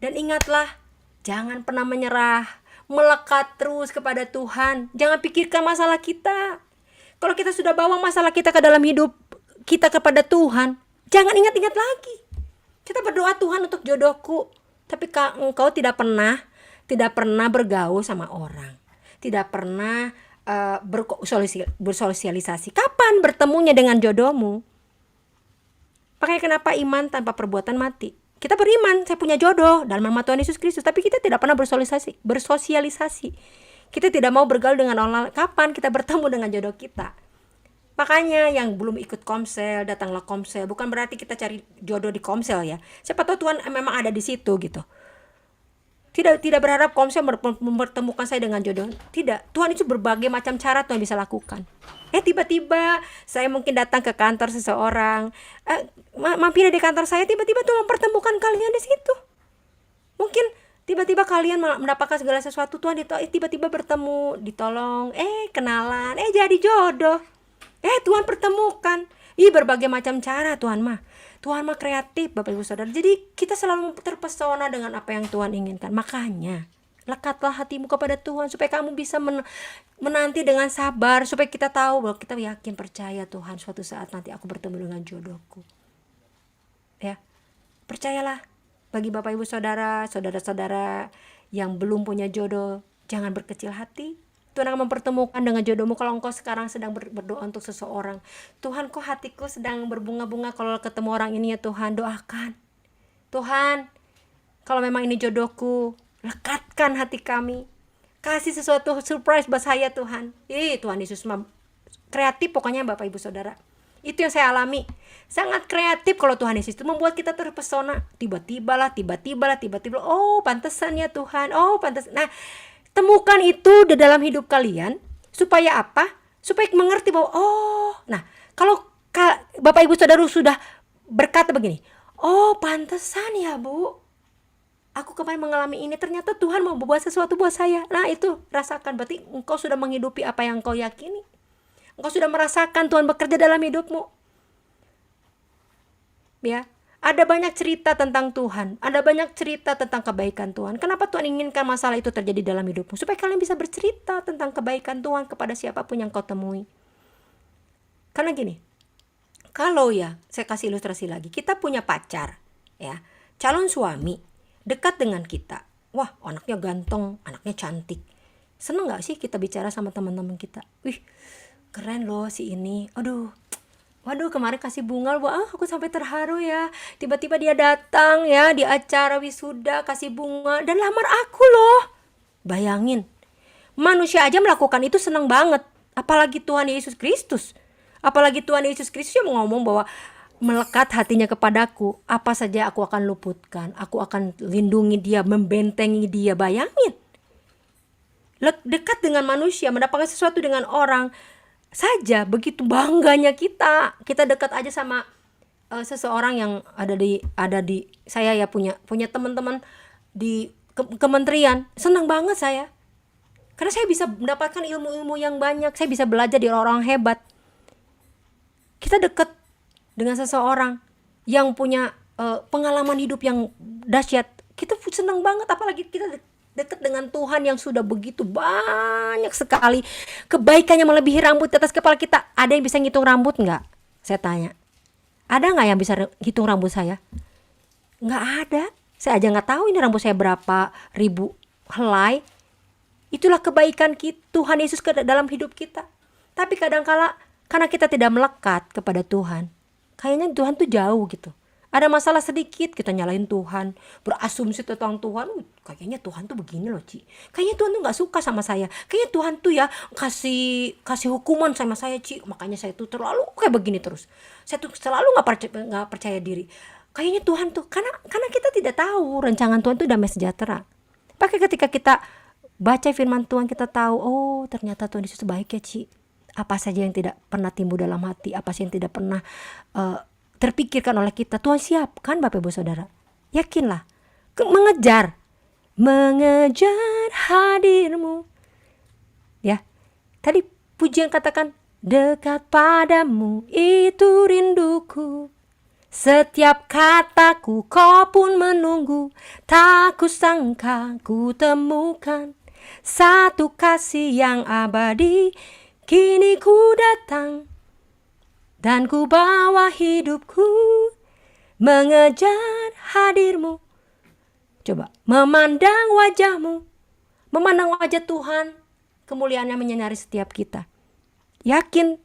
Dan ingatlah, jangan pernah menyerah. Melekat terus kepada Tuhan. Jangan pikirkan masalah kita. Kalau kita sudah bawa masalah kita ke dalam hidup kita kepada Tuhan, jangan ingat-ingat lagi. Kita berdoa, Tuhan untuk jodohku. Tapi engkau tidak pernah bergaul sama orang. Tidak pernah bersosialisasi. Kapan bertemunya dengan jodohmu? Makanya kenapa iman tanpa perbuatan mati? Kita beriman, saya punya jodoh dalam nama Tuhan Yesus Kristus, tapi kita tidak pernah bersosialisasi. Kita tidak mau bergaul dengan orang. Kapan kita bertemu dengan jodoh kita? Makanya yang belum ikut komsel, datanglah komsel. Bukan berarti kita cari jodoh di komsel ya. Siapa tahu Tuhan memang ada di situ gitu. Tidak berharap komsel mempertemukan saya dengan jodoh. Tidak, Tuhan itu berbagai macam cara Tuhan bisa lakukan. Tiba-tiba saya mungkin datang ke kantor seseorang, mampir di kantor saya, tiba-tiba Tuhan mempertemukan kalian di situ. Mungkin tiba-tiba kalian mendapatkan segala sesuatu, Tuhan tiba-tiba bertemu, ditolong, kenalan, jadi jodoh. Tuhan pertemukan. Berbagai macam cara Tuhan mah kreatif, Bapak Ibu Saudara. Jadi kita selalu terpesona dengan apa yang Tuhan inginkan. Makanya lekatlah hatimu kepada Tuhan supaya kamu bisa menanti dengan sabar, supaya kita tahu bahwa kita yakin percaya Tuhan, suatu saat nanti aku bertemu dengan jodohku. Ya, percayalah. Bagi Bapak Ibu Saudara, saudara-saudara yang belum punya jodoh, jangan berkecil hati. Tuhan akan mempertemukan dengan jodohmu. Kalau engkau sekarang sedang berdoa untuk seseorang, Tuhan, kok hatiku sedang berbunga-bunga kalau ketemu orang ini ya Tuhan, doakan. Tuhan, kalau memang ini jodohku, lekatkan hati kami. Kasih sesuatu surprise buat saya Tuhan. Tuhan Yesus kreatif pokoknya Bapak Ibu Saudara. Itu yang saya alami. Sangat kreatif kalau Tuhan Yesus itu membuat kita terpesona. Tiba-tiba, oh pantesan ya Tuhan, oh pantesan. Nah, temukan itu di dalam hidup kalian. Supaya apa? Supaya mengerti bahwa nah kalau Bapak Ibu Saudara sudah berkata begini, oh pantesan ya Bu, aku kemarin mengalami ini, ternyata Tuhan mau membuat sesuatu buat saya. Nah itu rasakan, berarti engkau sudah menghidupi apa yang engkau yakini. Engkau sudah merasakan Tuhan bekerja dalam hidupmu. Ya, ada banyak cerita tentang Tuhan, ada banyak cerita tentang kebaikan Tuhan. Kenapa Tuhan inginkan masalah itu terjadi dalam hidupmu? Supaya kalian bisa bercerita tentang kebaikan Tuhan kepada siapapun yang kau temui. Karena gini, kalau saya kasih ilustrasi lagi, kita punya pacar, ya, calon suami, dekat dengan kita. Wah, anaknya ganteng, anaknya cantik. Seneng gak sih kita bicara sama teman-teman kita? Wih, keren loh si ini. Waduh, kemarin kasih bunga, aku sampai terharu ya. Tiba-tiba dia datang ya di acara wisuda, kasih bunga dan lamar aku loh. Bayangin, manusia aja melakukan itu senang banget. Apalagi Tuhan Yesus Kristus. Apalagi Tuhan Yesus Kristus yang ngomong bahwa melekat hatinya kepadaku, apa saja aku akan luputkan. Aku akan lindungi dia, membentengi dia. Bayangin, dekat dengan manusia, mendapatkan sesuatu dengan orang saja, begitu bangganya kita dekat aja sama seseorang yang ada di saya ya, punya teman-teman di kementerian. Senang banget saya, karena saya bisa mendapatkan ilmu-ilmu yang banyak, saya bisa belajar dari orang hebat. Kita dekat dengan seseorang yang punya pengalaman hidup yang dahsyat, kita senang banget. Apalagi kita dekat dengan Tuhan yang sudah begitu banyak sekali kebaikannya melebihi rambut di atas kepala kita. Ada yang bisa ngitung rambut nggak? Saya tanya, ada nggak yang bisa hitung rambut saya? Nggak ada. Saya aja nggak tahu ini rambut saya berapa ribu helai. Itulah kebaikan Tuhan Yesus ke dalam hidup kita. Tapi kadangkala karena kita tidak melekat kepada Tuhan, kayaknya Tuhan tuh jauh gitu. Ada masalah sedikit, kita nyalahin Tuhan, berasumsi tentang Tuhan. Kayaknya Tuhan tuh begini loh, Ci. Kayaknya Tuhan tuh gak suka sama saya. Kayaknya Tuhan tuh ya kasih hukuman sama saya, Ci. Makanya saya tuh terlalu kayak begini terus. Saya tuh selalu gak percaya diri. Kayaknya Tuhan tuh, karena kita tidak tahu rancangan Tuhan tuh damai sejahtera. Pakai ketika kita baca firman Tuhan, kita tahu, oh ternyata Tuhan Yesus baik ya, Ci. Apa saja yang tidak pernah timbul dalam hati, apa saja yang tidak pernah terpikirkan oleh kita, Tuhan siapkan Bapak Ibu Saudara. Yakinlah, mengejar hadirmu. Ya, tadi pujian katakan, dekat padamu itu rinduku. Setiap kataku kau pun menunggu, tak kusangka ku temukan satu kasih yang abadi. Kini ku datang dan ku bawa hidupku mengejar hadirmu. Coba memandang wajahmu, memandang wajah Tuhan, kemuliaannya menyinari setiap kita. Yakin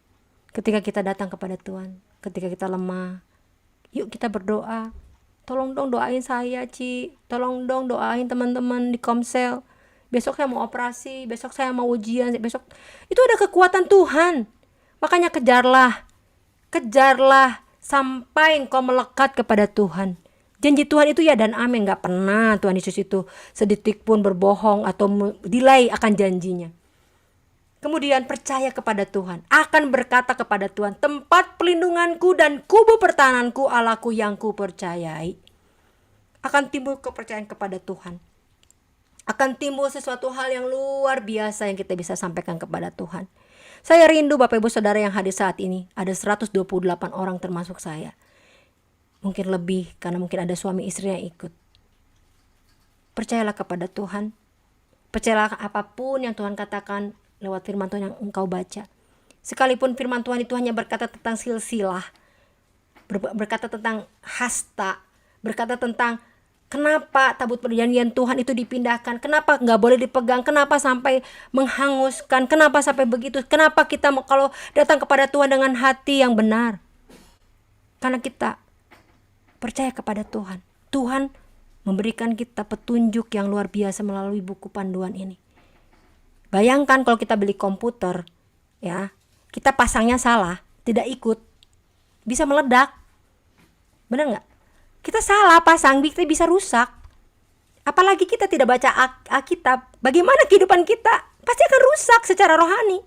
ketika kita datang kepada Tuhan, ketika kita lemah, yuk kita berdoa. Tolong dong doain saya, Ci. Tolong dong doain teman-teman di Komsel. Besok saya mau operasi, besok saya mau ujian, besok. Itu ada kekuatan Tuhan. Makanya kejarlah sampai engkau melekat kepada Tuhan. Janji Tuhan itu ya dan amin. Gak pernah Tuhan Yesus itu sedetik pun berbohong atau delay akan janjinya. Kemudian percaya kepada Tuhan, akan berkata kepada Tuhan, tempat pelindunganku dan kubu pertahananku, Allahku yang kupercayai. Akan timbul kepercayaan kepada Tuhan. Akan timbul sesuatu hal yang luar biasa yang kita bisa sampaikan kepada Tuhan. Saya rindu Bapak Ibu Saudara yang hadir saat ini, ada 128 orang termasuk saya. Mungkin lebih karena mungkin ada suami istri yang ikut. Percayalah kepada Tuhan. Percayalah apapun yang Tuhan katakan lewat firman Tuhan yang engkau baca. Sekalipun firman Tuhan itu hanya berkata tentang silsilah, berkata tentang hasta, berkata tentang kenapa tabut perjanjian Tuhan itu dipindahkan, kenapa gak boleh dipegang, kenapa sampai menghanguskan, kenapa sampai begitu, kenapa kita kalau datang kepada Tuhan dengan hati yang benar. Karena kita percaya kepada Tuhan. Tuhan memberikan kita petunjuk yang luar biasa melalui buku panduan ini. Bayangkan kalau kita beli komputer, ya, kita pasangnya salah, tidak ikut, bisa meledak. Benar gak? Kita salah pasang, kita bisa rusak. Apalagi kita tidak baca Alkitab, bagaimana kehidupan kita? Pasti akan rusak secara rohani.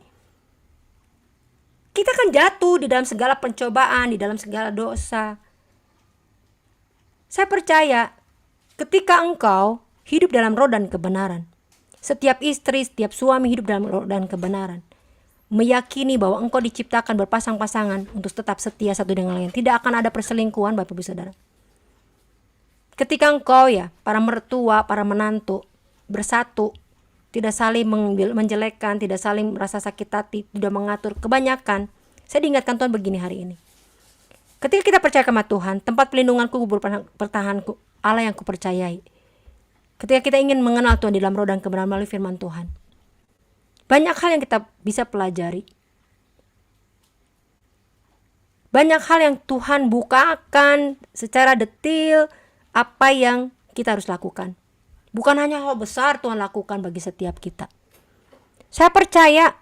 Kita akan jatuh di dalam segala pencobaan, di dalam segala dosa. Saya percaya ketika engkau hidup dalam roh dan kebenaran, setiap istri, setiap suami hidup dalam roh dan kebenaran, meyakini bahwa engkau diciptakan berpasang-pasangan untuk tetap setia satu dengan lain, tidak akan ada perselingkuhan Bapak Ibu Saudara. Ketika engkau ya, para mertua, para menantu bersatu, tidak saling menjelekkan, tidak saling merasa sakit hati, tidak mengatur kebanyakan. Saya diingatkan Tuhan begini hari ini. Ketika kita percaya kepada Tuhan, tempat pelindunganku, kubur pertahananku, Allah yang kupercayai. Ketika kita ingin mengenal Tuhan di dalam roh dan kebenaran melalui firman Tuhan, banyak hal yang kita bisa pelajari. Banyak hal yang Tuhan bukakan secara detail apa yang kita harus lakukan. Bukan hanya hal besar Tuhan lakukan bagi setiap kita. Saya percaya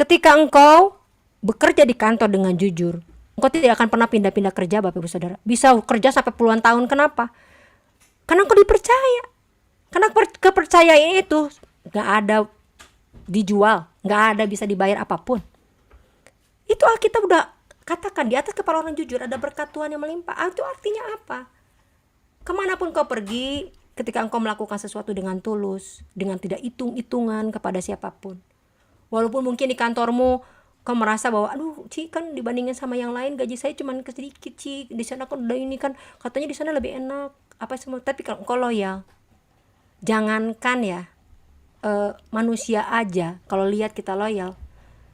ketika engkau bekerja di kantor dengan jujur, engkau tidak akan pernah pindah-pindah kerja Bapak Ibu Saudara. Bisa kerja sampai puluhan tahun, kenapa? Karena engkau dipercaya. Karena kepercayaan itu gak ada dijual, gak ada bisa dibayar apapun. Itu Alkitab udah katakan, di atas kepala orang jujur ada berkat Tuhan yang melimpah. Itu artinya apa? Kemanapun kau pergi, ketika engkau melakukan sesuatu dengan tulus, dengan tidak hitung-hitungan kepada siapapun. Walaupun mungkin di kantormu kau merasa bahwa, aduh Ci, kan dibandingin sama yang lain gaji saya cuma sedikit, Ci, di sana kan udah ini kan katanya di sana lebih enak apa semua. Tapi kalau engkau loyal, jangankan ya manusia aja kalau lihat kita loyal.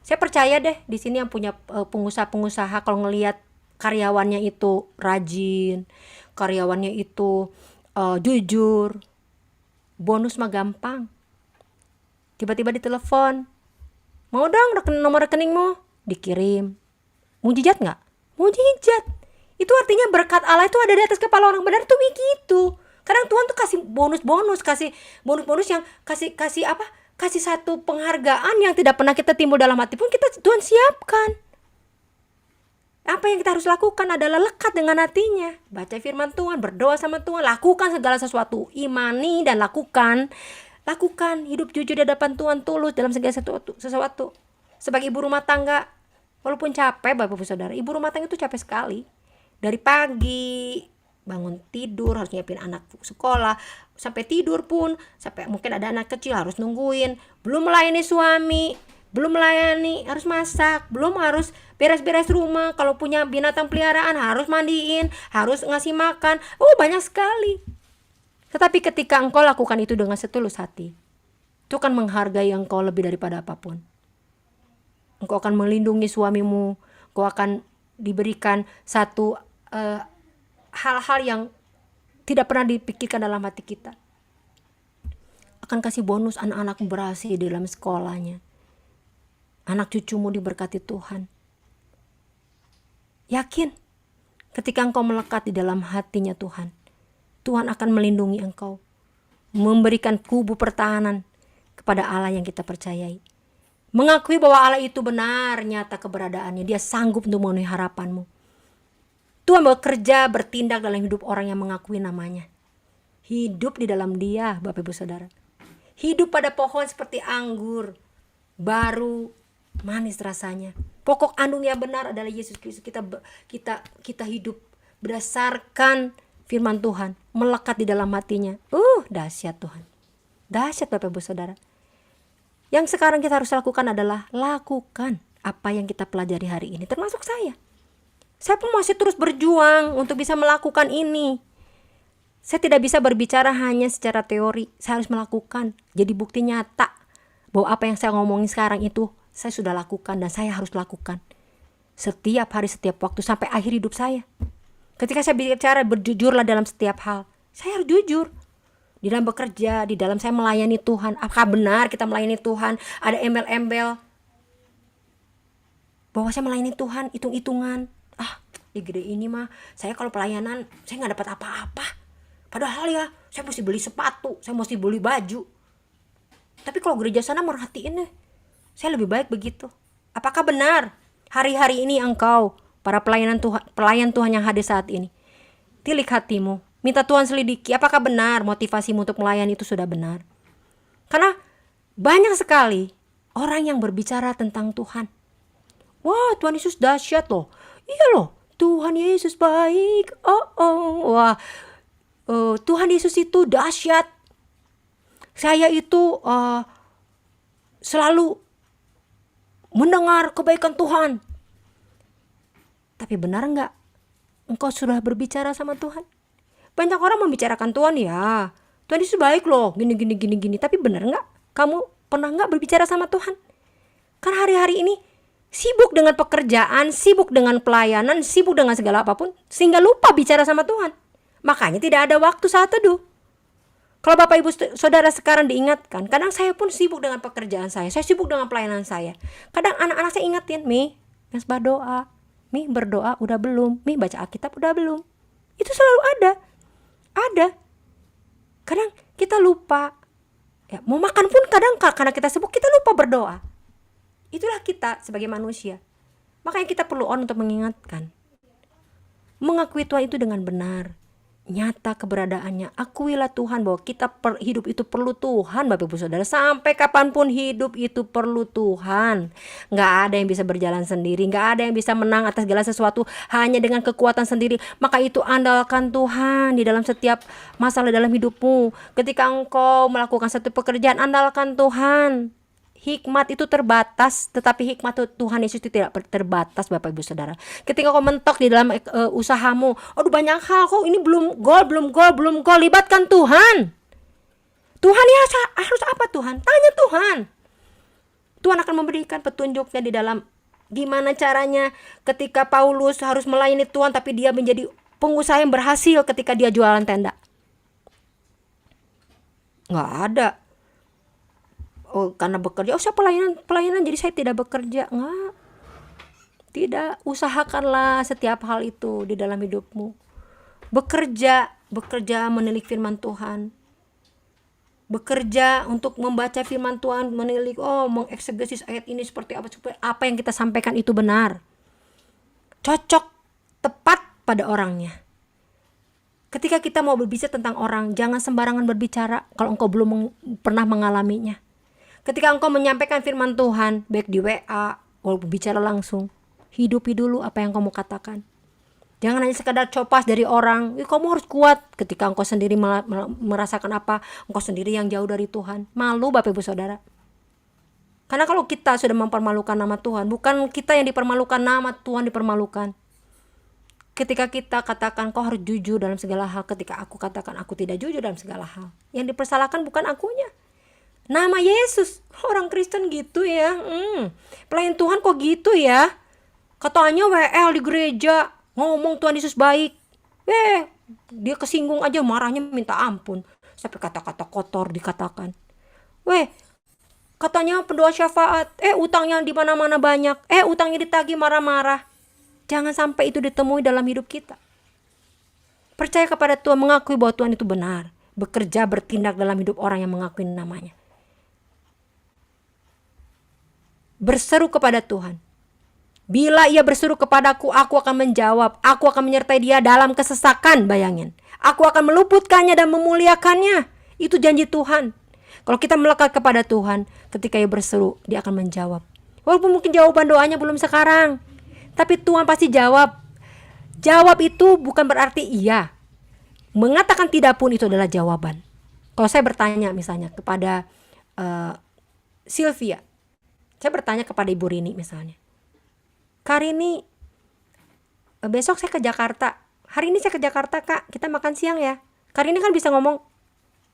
Saya percaya deh di sini yang punya pengusaha-pengusaha kalau ngelihat karyawannya itu rajin, karyawannya itu jujur, bonus mah gampang. Tiba-tiba ditelepon, mau dong nomor rekeningmu, dikirim. Mujizat nggak? Mujizat. Itu artinya berkat Allah itu ada di atas kepala orang benar tuh begitu. Kadang Tuhan tuh kasih bonus-bonus, kasih bonus-bonus yang kasih apa? Kasih satu penghargaan yang tidak pernah kita timbul dalam hati pun Tuhan siapkan. Apa yang kita harus lakukan adalah lekat dengan hatinya, baca firman Tuhan, berdoa sama Tuhan, lakukan segala sesuatu, imani dan lakukan hidup jujur di hadapan Tuhan, tulus dalam segala sesuatu. Sebagai ibu rumah tangga, walaupun capek Bapak Ibu Saudara, ibu rumah tangga itu capek sekali. Dari pagi bangun tidur, harus nyiapin anak sekolah, sampai tidur pun, sampai mungkin ada anak kecil harus nungguin, belum melayani suami, belum melayani, harus masak, belum harus beres-beres rumah, kalau punya binatang peliharaan harus mandiin, harus ngasih makan, banyak sekali. Tetapi ketika engkau lakukan itu dengan setulus hati, Tuhan menghargai engkau lebih daripada apapun. Engkau akan melindungi suamimu, engkau akan diberikan satu hal-hal yang tidak pernah dipikirkan dalam hati kita. Akan kasih bonus anak-anakmu berhasil di dalam sekolahnya. Anak cucumu diberkati Tuhan. Yakin, ketika engkau melekat di dalam hatinya Tuhan, Tuhan akan melindungi engkau, memberikan kubu pertahanan kepada Allah yang kita percayai. Mengakui bahwa Allah itu benar, nyata keberadaannya, dia sanggup untuk memenuhi harapanmu. Tuhan bekerja, bertindak dalam hidup orang yang mengakui namanya. Hidup di dalam dia, Bapak Ibu Saudara. Hidup pada pohon seperti anggur, baru, manis rasanya. Pokok andungnya benar adalah Yesus Kristus. Kita hidup berdasarkan firman Tuhan, melekat di dalam hatinya. Dahsyat Tuhan. Dahsyat Bapak Ibu Saudara. Yang sekarang kita harus lakukan adalah lakukan apa yang kita pelajari hari ini, termasuk saya. Saya pun masih terus berjuang untuk bisa melakukan ini. Saya tidak bisa berbicara hanya secara teori, saya harus melakukan. Jadi bukti nyata bahwa apa yang saya ngomongin sekarang itu saya sudah lakukan dan saya harus lakukan. Setiap hari, setiap waktu, sampai akhir hidup saya. Ketika saya bicara, berjujurlah dalam setiap hal. Saya harus jujur. Di dalam bekerja, di dalam saya melayani Tuhan. Apakah benar kita melayani Tuhan? Ada embel-embel bahwa saya melayani Tuhan, hitung-hitungan. Di gede ini mah, saya kalau pelayanan, saya gak dapat apa-apa. Padahal ya, saya mesti beli sepatu, saya mesti beli baju. Tapi kalau gereja sana merhatiin nih, saya lebih baik begitu. Apakah benar hari-hari ini engkau, para pelayan Tuhan yang hadir saat ini, tilik hatimu, minta Tuhan selidiki apakah benar motivasimu untuk melayani itu sudah benar. Karena banyak sekali orang yang berbicara tentang Tuhan. Wah, Tuhan Yesus dahsyat loh. Iya loh, Tuhan Yesus baik. Wah, Tuhan Yesus itu dahsyat. Saya itu selalu mendengar kebaikan Tuhan. Tapi benar enggak engkau sudah berbicara sama Tuhan? Banyak orang membicarakan Tuhan, ya Tuhan Yesus baik loh, gini. Tapi benar enggak kamu pernah enggak berbicara sama Tuhan? Kan hari-hari ini sibuk dengan pekerjaan, sibuk dengan pelayanan, sibuk dengan segala apapun, sehingga lupa bicara sama Tuhan. Makanya tidak ada waktu saat teduh. Kalau Bapak Ibu Saudara sekarang diingatkan, kadang saya pun sibuk dengan pekerjaan saya sibuk dengan pelayanan saya. Kadang anak-anak saya ingatin, Mi, yang berdoa, Mi berdoa udah belum, Mi baca Alkitab udah belum. Itu selalu ada. Kadang kita lupa. Ya, mau makan pun kadang karena kita sibuk kita lupa berdoa. Itulah kita sebagai manusia. Makanya kita perlu untuk mengingatkan. Mengakui Tuhan itu dengan benar. Nyata keberadaannya. Akuilah Tuhan bahwa kita hidup itu perlu Tuhan, Bapak Ibu Saudara. Sampai kapanpun hidup itu perlu Tuhan. Gak ada yang bisa berjalan sendiri. Gak ada yang bisa menang atas segala sesuatu hanya dengan kekuatan sendiri. Maka itu andalkan Tuhan di dalam setiap masalah dalam hidupmu. Ketika engkau melakukan satu pekerjaan, andalkan Tuhan. Hikmat itu terbatas, tetapi hikmat Tuhan Yesus itu tidak terbatas, Bapak Ibu Saudara. Ketika kau mentok di dalam usahamu, banyak hal kok, ini belum gol, libatkan Tuhan. Tuhan ya harus apa Tuhan? Tanya Tuhan. Tuhan akan memberikan petunjuknya di dalam gimana caranya ketika Paulus harus melayani Tuhan, tapi dia menjadi pengusaha yang berhasil ketika dia jualan tenda. Nggak ada. Karena bekerja, saya pelayanan jadi saya tidak bekerja. Enggak. Tidak, usahakanlah setiap hal itu di dalam hidupmu. Bekerja menilik firman Tuhan. Bekerja untuk membaca firman Tuhan, menilik, mengeksegesis ayat ini seperti apa, supaya apa yang kita sampaikan itu benar, cocok, tepat pada orangnya. Ketika kita mau berbicara tentang orang, jangan sembarangan berbicara kalau engkau belum pernah mengalaminya. Ketika engkau menyampaikan firman Tuhan, baik di WA, walaupun bicara langsung, hidupi dulu apa yang kamu katakan. Jangan hanya sekadar copas dari orang, kamu harus kuat. Ketika engkau sendiri merasakan apa, engkau sendiri yang jauh dari Tuhan. Malu Bapak Ibu Saudara. Karena kalau kita sudah mempermalukan nama Tuhan, bukan kita yang dipermalukan, nama Tuhan dipermalukan. Ketika kita katakan kau harus jujur dalam segala hal, ketika aku katakan aku tidak jujur dalam segala hal, yang dipersalahkan bukan akunya, nama Yesus. Orang Kristen gitu ya, pelayan Tuhan kok gitu ya, katanya WL di gereja ngomong Tuhan Yesus baik, dia kesinggung aja marahnya minta ampun, sampai kata-kata kotor dikatakan. Katanya pendoa syafaat, utangnya di mana-mana banyak, utangnya ditagih marah-marah. Jangan sampai itu ditemui dalam hidup kita. Percaya kepada Tuhan, mengakui bahwa Tuhan itu benar, bekerja bertindak dalam hidup orang yang mengakui namanya. Berseru kepada Tuhan. Bila ia berseru kepadaku, aku akan menjawab. Aku akan menyertai dia dalam kesesakan, bayangin. Aku akan meluputkannya dan memuliakannya. Itu janji Tuhan. Kalau kita melekat kepada Tuhan, ketika ia berseru, dia akan menjawab. Walaupun mungkin jawaban doanya belum sekarang, tapi Tuhan pasti jawab. Jawab itu bukan berarti iya. Mengatakan tidak pun itu adalah jawaban. Kalau saya bertanya misalnya kepada Sylvia, saya bertanya kepada Ibu Rini misalnya, Kak Rini, besok saya ke Jakarta. Hari ini saya ke Jakarta Kak, kita makan siang ya. Kak Rini kan bisa ngomong,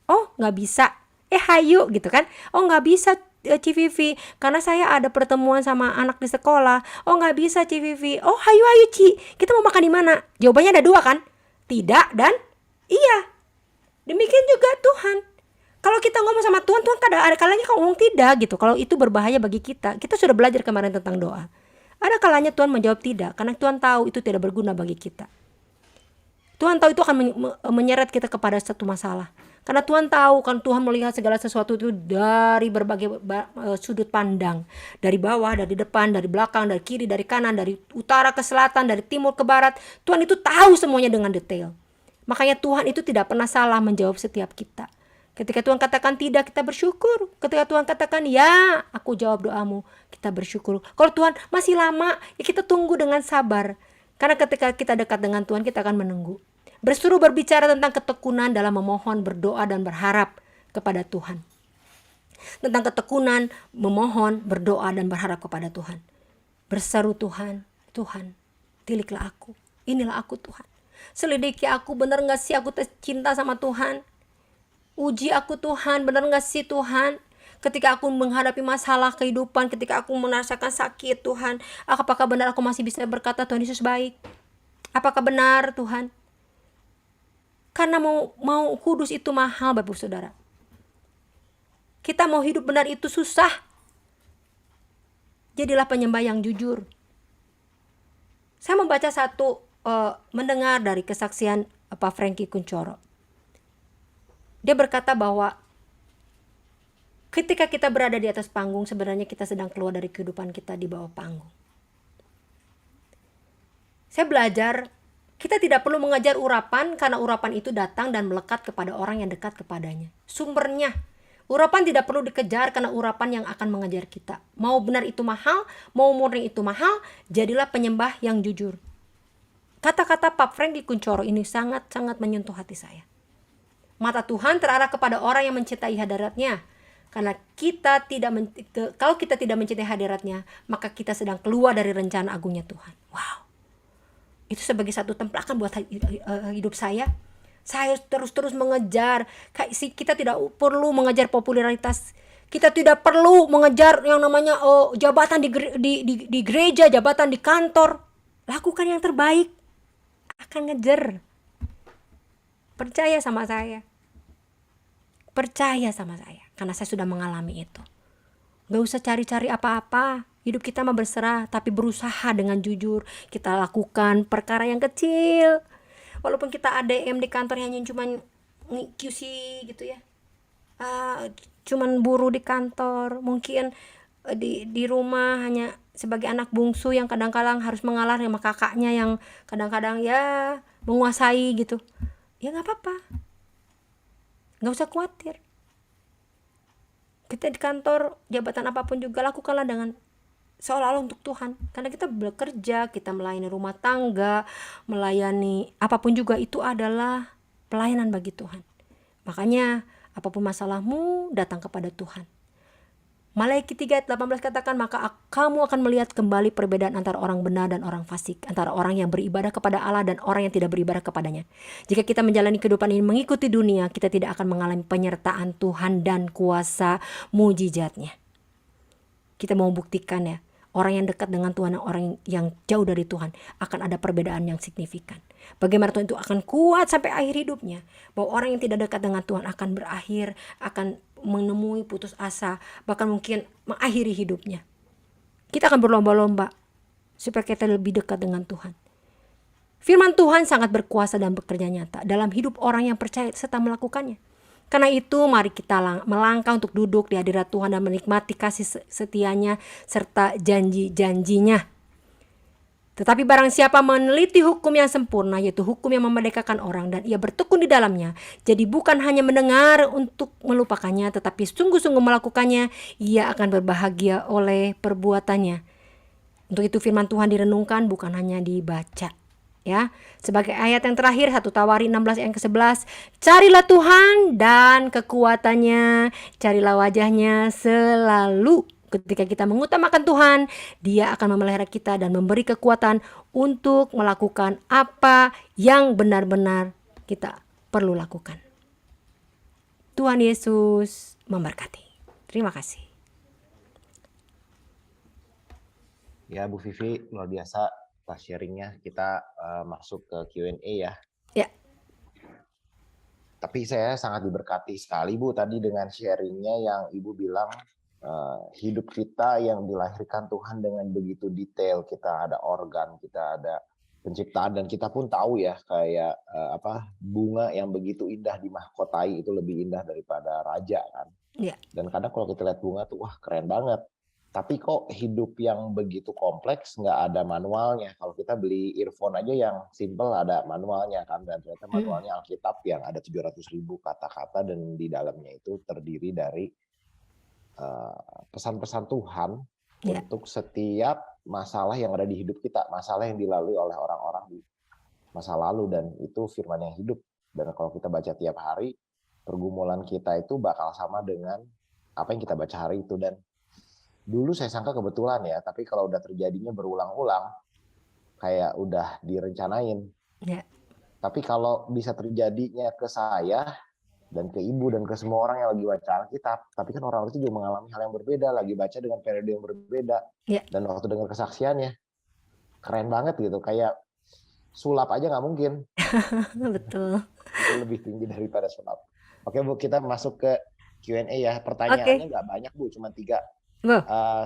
oh gak bisa, hayu gitu kan. Oh gak bisa Civivi, karena saya ada pertemuan sama anak di sekolah. Oh gak bisa Civivi. Oh hayu Ci, kita mau makan di mana? Jawabannya ada dua kan, tidak dan iya. Demikian juga Tuhan. Kalau kita ngomong sama Tuhan, Tuhan ada kalanya kan ngomong tidak gitu. Kalau itu berbahaya bagi kita. Kita sudah belajar kemarin tentang doa. Ada kalanya Tuhan menjawab tidak, karena Tuhan tahu itu tidak berguna bagi kita. Tuhan tahu itu akan menyeret kita kepada satu masalah. Karena Tuhan tahu, kan Tuhan melihat segala sesuatu itu dari berbagai sudut pandang. Dari bawah, dari depan, dari belakang, dari kiri, dari kanan, dari utara ke selatan, dari timur ke barat. Tuhan itu tahu semuanya dengan detail. Makanya Tuhan itu tidak pernah salah menjawab setiap kita. Ketika Tuhan katakan tidak, kita bersyukur. Ketika Tuhan katakan ya, aku jawab doamu, kita bersyukur. Kalau Tuhan masih lama, ya kita tunggu dengan sabar. Karena ketika kita dekat dengan Tuhan, kita akan menunggu. Berseru berbicara tentang ketekunan dalam memohon, berdoa, dan berharap kepada Tuhan. Tentang ketekunan, memohon, berdoa, dan berharap kepada Tuhan. Berseru Tuhan, Tuhan, tiliklah aku. Inilah aku Tuhan. Selidiki aku, benar gak sih aku cinta sama Tuhan? Uji aku Tuhan, benar gak sih Tuhan? Ketika aku menghadapi masalah kehidupan, ketika aku merasakan sakit Tuhan, apakah benar aku masih bisa berkata Tuhan Yesus baik? Apakah benar Tuhan? Karena mau kudus itu mahal Bapak Saudara. Kita mau hidup benar itu susah. Jadilah penyembah yang jujur. Saya membaca mendengar dari kesaksian Pak Frankie Kuncoro. Dia berkata bahwa ketika kita berada di atas panggung, sebenarnya kita sedang keluar dari kehidupan kita di bawah panggung. Saya belajar, kita tidak perlu mengejar urapan, karena urapan itu datang dan melekat kepada orang yang dekat kepadanya. Sumbernya, urapan tidak perlu dikejar, karena urapan yang akan mengejar kita. Mau benar itu mahal, mau murni itu mahal, jadilah penyembah yang jujur. Kata-kata Pak Frankie Kuncoro ini sangat-sangat menyentuh hati saya. Mata Tuhan terarah kepada orang yang mencintai hadiratnya. Karena kalau kita tidak mencintai hadiratnya, maka kita sedang keluar dari rencana agungnya Tuhan. Wow. Itu sebagai satu templakan buat hidup saya. Saya terus mengejar. Kita tidak perlu mengejar popularitas. Kita tidak perlu mengejar yang namanya jabatan di gereja, jabatan di kantor. Lakukan yang terbaik. Akan ngejar. Percaya sama saya. Percaya sama saya. Karena saya sudah mengalami itu. Gak usah cari-cari apa-apa. Hidup kita mah berserah, tapi berusaha dengan jujur. Kita lakukan perkara yang kecil. Walaupun kita ADM di kantor hanya cuman QC gitu ya. Ah, cuman buruh di kantor, mungkin di rumah hanya sebagai anak bungsu yang kadang-kadang harus mengalah sama kakaknya yang kadang-kadang ya menguasai gitu. Ya nggak apa-apa, nggak usah khawatir. Kita di kantor jabatan apapun juga lakukanlah dengan seolah-olah untuk Tuhan, karena kita bekerja, kita melayani rumah tangga, melayani apapun juga, itu adalah pelayanan bagi Tuhan. Makanya apapun masalahmu, datang kepada Tuhan. Maliaki 3 ayat 18 katakan, maka kamu akan melihat kembali perbedaan antara orang benar dan orang fasik, antara orang yang beribadah kepada Allah dan orang yang tidak beribadah kepadanya. Jika kita menjalani kehidupan ini mengikuti dunia, kita tidak akan mengalami penyertaan Tuhan dan kuasa mujizatnya. Kita mau buktikan ya, orang yang dekat dengan Tuhan dan orang yang jauh dari Tuhan akan ada perbedaan yang signifikan. Bagaimana Tuhan itu akan kuat sampai akhir hidupnya, bahwa orang yang tidak dekat dengan Tuhan akan berakhir, akan menemui putus asa, bahkan mungkin mengakhiri hidupnya. Kita akan berlomba-lomba supaya kita lebih dekat dengan Tuhan. Firman Tuhan sangat berkuasa dan bekerja nyata dalam hidup orang yang percaya serta melakukannya. Karena itu mari kita melangkah untuk duduk di hadirat Tuhan dan menikmati kasih setianya serta janji-janjinya. Tetapi barang siapa meneliti hukum yang sempurna, yaitu hukum yang memerdekakan orang, dan ia bertekun di dalamnya, jadi bukan hanya mendengar untuk melupakannya, tetapi sungguh-sungguh melakukannya, ia akan berbahagia oleh perbuatannya. Untuk itu firman Tuhan direnungkan, bukan hanya dibaca. Ya, sebagai ayat yang terakhir 1 Tawari 16 ayat ke-11, carilah Tuhan dan kekuatannya, carilah wajahnya selalu. Ketika kita mengutamakan Tuhan, Dia akan memelihara kita dan memberi kekuatan untuk melakukan apa yang benar-benar kita perlu lakukan. Tuhan Yesus memberkati. Terima kasih. Ya Bu Vivi, luar biasa pas sharingnya. Kita masuk ke Q&A ya. Ya. Tapi saya sangat diberkati sekali Bu tadi dengan sharingnya yang Ibu bilang hidup kita yang dilahirkan Tuhan dengan begitu detail. Kita ada organ, kita ada penciptaan, dan kita pun tahu ya kayak bunga yang begitu indah dimahkotai itu lebih indah daripada raja kan. Ya. Dan kadang kalau kita lihat bunga tuh wah keren banget. Tapi kok hidup yang begitu kompleks nggak ada manualnya. Kalau kita beli earphone aja yang simple ada manualnya kan. Dan ternyata manualnya Alkitab yang ada 700.000 kata-kata dan di dalamnya itu terdiri dari pesan-pesan Tuhan untuk setiap masalah yang ada di hidup kita. Masalah yang dilalui oleh orang-orang di masa lalu, dan itu firman yang hidup. Dan kalau kita baca tiap hari, pergumulan kita itu bakal sama dengan apa yang kita baca hari itu. Dan dulu saya sangka kebetulan ya, tapi kalau udah terjadinya berulang-ulang, kayak udah direncanain. Tapi kalau bisa terjadinya ke saya, dan ke Ibu, dan ke semua orang yang lagi baca Alkitab, tapi kan orang itu juga mengalami hal yang berbeda, lagi baca dengan periode yang berbeda. Dan waktu dengar kesaksiannya, keren banget gitu, kayak sulap aja nggak mungkin. Betul. Itu lebih tinggi daripada sulap. Oke Bu, kita masuk ke Q&A ya. Pertanyaannya nggak banyak Bu, cuma 3.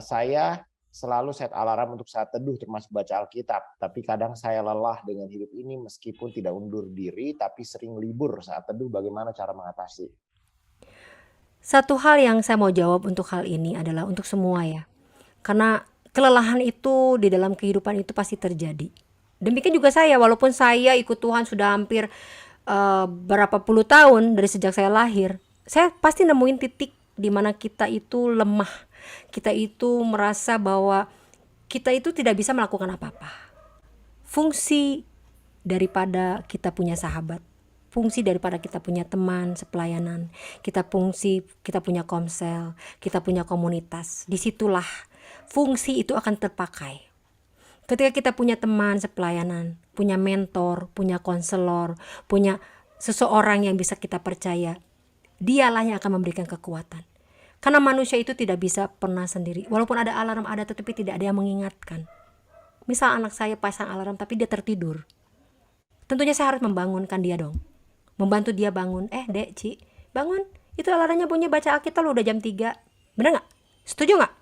Saya selalu set alarm untuk saat teduh termasuk baca Alkitab, tapi kadang saya lelah dengan hidup ini meskipun tidak undur diri, tapi sering libur saat teduh. Bagaimana cara mengatasi? Satu hal yang saya mau jawab untuk hal ini adalah untuk semua ya. Karena kelelahan itu di dalam kehidupan itu pasti terjadi. Demikian juga saya, walaupun saya ikut Tuhan sudah hampir berapa puluh tahun dari sejak saya lahir, saya pasti nemuin titik di mana kita itu lemah. Kita itu merasa bahwa kita itu tidak bisa melakukan apa-apa. Fungsi daripada kita punya sahabat, fungsi daripada kita punya teman sepelayanan, kita punya komsel, kita punya komunitas, disitulah fungsi itu akan terpakai. Ketika kita punya teman sepelayanan, punya mentor, punya konselor, punya seseorang yang bisa kita percaya, dialah yang akan memberikan kekuatan. Karena manusia itu tidak bisa pernah sendiri. Walaupun ada alarm ada, tetapi tidak ada yang mengingatkan. Misal anak saya pasang alarm tapi dia tertidur, tentunya saya harus membangunkan dia dong. Membantu dia bangun. Dek, Ci, bangun. Itu alarmnya bunyi, baca Alkitab, udah jam 3. Bener gak? Setuju gak?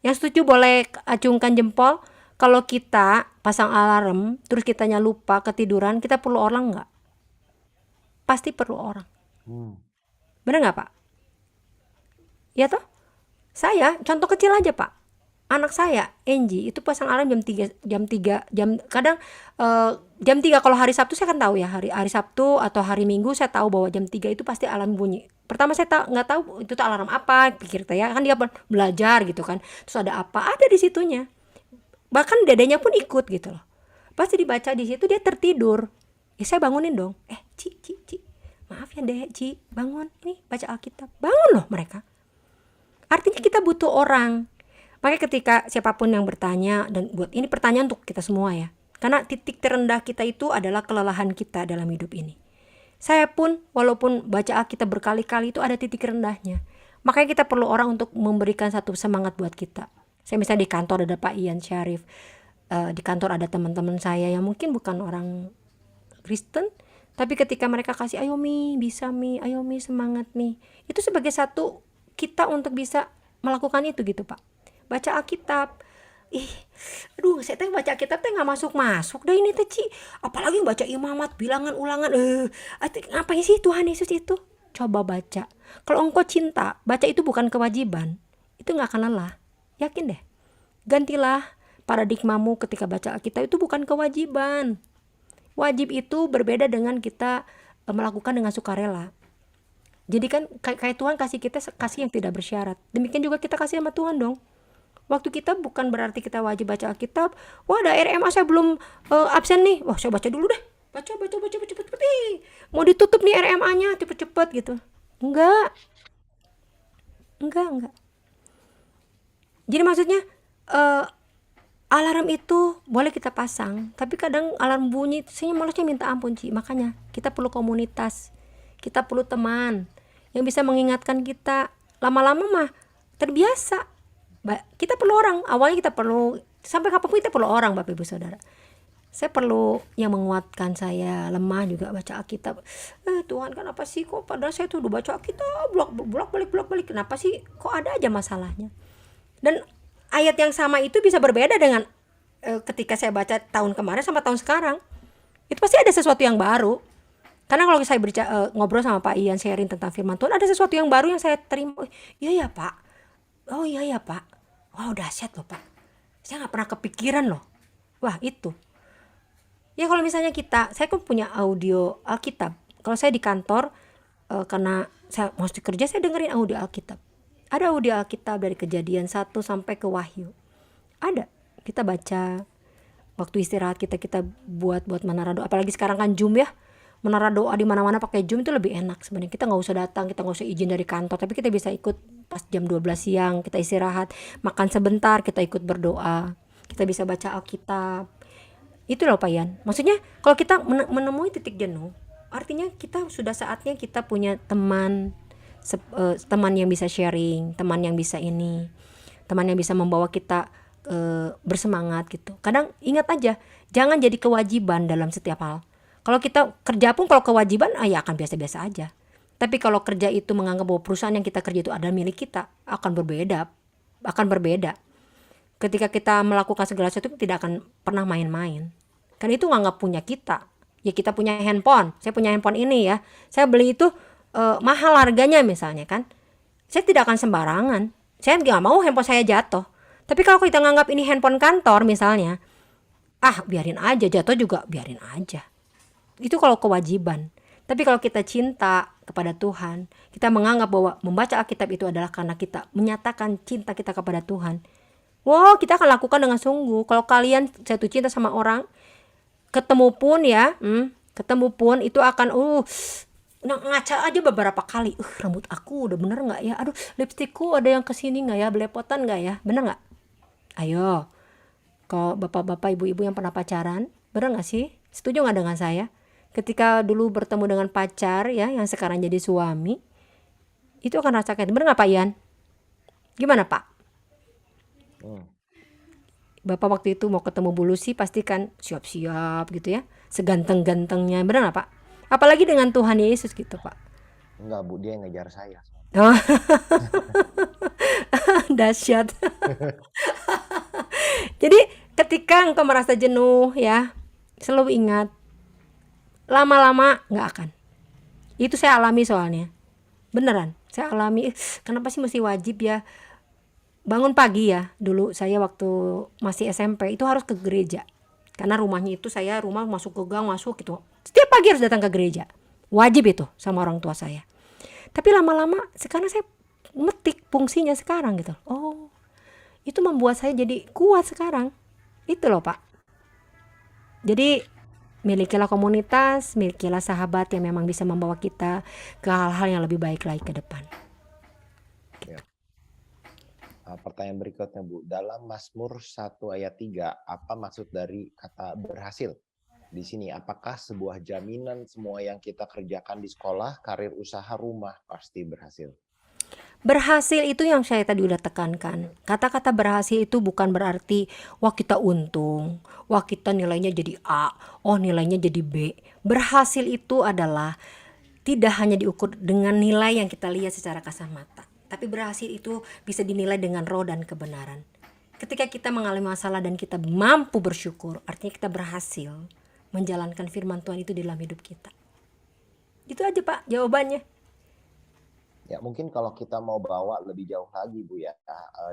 Yang setuju boleh acungkan jempol. Kalau kita pasang alarm, terus kitanya lupa ketiduran, kita perlu orang nggak? Pasti perlu orang. Hmm. Bener nggak Pak? Ya toh? Saya, contoh kecil aja Pak. Anak saya, Angie, itu pasang alarm jam 3, kadang jam 3 kalau hari Sabtu saya kan tahu ya, hari Sabtu atau hari Minggu saya tahu bahwa jam 3 itu pasti alarm bunyi. Pertama saya nggak tahu itu tuh alarm apa, pikir saya kan dia belajar gitu kan. Terus ada apa? Ada di situnya. Bahkan dedenya pun ikut gitu loh. Pasti dibaca di situ dia tertidur. Ya saya bangunin dong. Ci. Maaf ya Dek, Ci, bangun. Ini baca Alkitab. Bangun loh mereka. Artinya kita butuh orang. Makanya ketika siapapun yang bertanya, dan buat ini pertanyaan untuk kita semua ya. Karena titik terendah kita itu adalah kelelahan kita dalam hidup ini. Saya pun walaupun baca Alkitab berkali-kali itu ada titik rendahnya. Makanya kita perlu orang untuk memberikan satu semangat buat kita. Saya misalnya di kantor ada Pak Ian Syarif. Di kantor ada teman-teman saya yang mungkin bukan orang Kristen. Tapi ketika mereka kasih, ayo Mi, bisa Mi, ayo Mi, semangat Mi. Itu sebagai satu kita untuk bisa melakukan itu gitu Pak. Baca Alkitab. Aduh, saya teh baca Alkitab teh nggak masuk deh ini teh Ci. Apalagi baca imamat, bilangan, ulangan. Ngapain sih Tuhan Yesus itu? Coba baca. Kalau engkau cinta, baca itu bukan kewajiban. Itu nggak akan lelah. Yakin deh. Gantilah paradigmamu ketika baca Alkitab itu bukan kewajiban. Wajib itu berbeda dengan kita melakukan dengan sukarela. Jadi kan kayak Tuhan kasih kita kasih yang tidak bersyarat. Demikian juga kita kasih sama Tuhan dong. Waktu kita bukan berarti kita wajib baca Alkitab. Wah, ada RMA saya belum absen nih. Wah, saya baca dulu deh. Baca cepet. Mau ditutup nih RMA-nya cepet-cepet gitu. Enggak. Jadi maksudnya alarm itu boleh kita pasang, tapi kadang alarm bunyi, saya malesnya minta ampun Ci. Makanya kita perlu komunitas, kita perlu teman yang bisa mengingatkan kita. Lama-lama mah terbiasa. Kita perlu orang, awalnya kita perlu, sampai kapanpun kita perlu orang Bapak Ibu Saudara. Saya perlu yang menguatkan saya, lemah juga baca Alkitab. Tuhan kenapa sih kok padahal saya tuh udah baca Alkitab bolak balik, kenapa sih kok ada aja masalahnya. Dan ayat yang sama itu bisa berbeda dengan ketika saya baca tahun kemarin sama tahun sekarang. Itu pasti ada sesuatu yang baru. Karena kalau saya ngobrol sama Pak Ian sharing tentang firman Tuhan, ada sesuatu yang baru yang saya terima. Iya ya Pak. Oh iya ya Pak. Wow, dahsyat loh Pak. Saya nggak pernah kepikiran loh. Wah itu. Ya kalau misalnya saya kan punya audio Alkitab. Kalau saya di kantor, karena saya mesti kerja, saya dengerin audio Alkitab. Ada audio Alkitab dari Kejadian 1 sampai ke Wahyu. Ada. Kita baca. Waktu istirahat kita buat menara doa. Apalagi sekarang kan Zoom ya. Menara doa di mana-mana pakai Zoom itu lebih enak sebenarnya. Kita nggak usah datang, kita nggak usah izin dari kantor, tapi kita bisa ikut pas jam 12 siang, kita istirahat, makan sebentar, kita ikut berdoa. Kita bisa baca Alkitab. Itu loh Pak Yan. Maksudnya kalau kita menemui titik jenuh, artinya kita sudah saatnya kita punya teman, teman yang bisa sharing, teman yang bisa teman yang bisa membawa kita bersemangat gitu. Kadang ingat aja, jangan jadi kewajiban dalam setiap hal. Kalau kita kerja pun kalau kewajiban, ya akan biasa-biasa aja. Tapi kalau kerja itu menganggap bahwa perusahaan yang kita kerja itu adalah milik kita, akan berbeda. Ketika kita melakukan segala sesuatu tidak akan pernah main-main. Kan itu nganggap punya kita. Ya kita punya handphone, saya punya handphone ini ya. Saya beli itu mahal harganya misalnya kan. Saya tidak akan sembarangan. Saya nggak mau handphone saya jatuh. Tapi kalau kita nganggap ini handphone kantor misalnya, biarin aja, jatuh juga biarin aja. Itu kalau kewajiban. Tapi kalau kita cinta kepada Tuhan, kita menganggap bahwa membaca Alkitab itu adalah karena kita menyatakan cinta kita kepada Tuhan. Wow, kita akan lakukan dengan sungguh. Kalau kalian jatuh cinta sama orang, ketemu pun itu akan ngaca aja beberapa kali. Rambut aku udah bener nggak ya? Aduh, lipstikku ada yang kesini nggak ya? Belepotan nggak ya? Bener nggak? Ayo, kalau bapak-bapak, ibu-ibu yang pernah pacaran, bener nggak sih? Setuju nggak dengan saya? Ketika dulu bertemu dengan pacar ya, yang sekarang jadi suami, itu akan rasakan. Bener nggak Pak Ian? Gimana Pak? Bapak waktu itu mau ketemu Bu Lucy pasti kan siap-siap gitu ya, seganteng-gantengnya, bener nggak Pak? Apalagi dengan Tuhan Yesus gitu Pak. Enggak Bu, dia yang ngejar saya. Oh. Dahsyat. Jadi ketika engkau merasa jenuh ya, selalu ingat, lama-lama nggak akan. Itu saya alami soalnya. Beneran, saya alami. Kenapa sih mesti wajib ya bangun pagi ya? Dulu saya waktu masih SMP itu harus ke gereja. Karena rumahnya itu saya rumah masuk ke gang masuk gitu. Setiap pagi harus datang ke gereja. Wajib itu sama orang tua saya. Tapi lama-lama sekarang saya metik fungsinya sekarang gitu. Oh, itu membuat saya jadi kuat sekarang. Itu loh, Pak. Jadi milikilah komunitas, milikilah sahabat yang memang bisa membawa kita ke hal-hal yang lebih baik lagi ke depan. Ya. Pertanyaan berikutnya Bu, dalam Mazmur 1 ayat 3, apa maksud dari kata berhasil? Di sini, apakah sebuah jaminan semua yang kita kerjakan di sekolah, karir, usaha, rumah pasti berhasil? Berhasil itu yang saya tadi udah tekankan. Kata-kata berhasil itu bukan berarti wah kita untung, wah kita nilainya jadi A, oh nilainya jadi B. Berhasil itu adalah tidak hanya diukur dengan nilai yang kita lihat secara kasat mata, tapi berhasil itu bisa dinilai dengan roh dan kebenaran. Ketika kita mengalami masalah dan kita mampu bersyukur, artinya kita berhasil menjalankan firman Tuhan itu di dalam hidup kita. Itu aja Pak jawabannya. Ya, mungkin kalau kita mau bawa lebih jauh lagi Bu ya,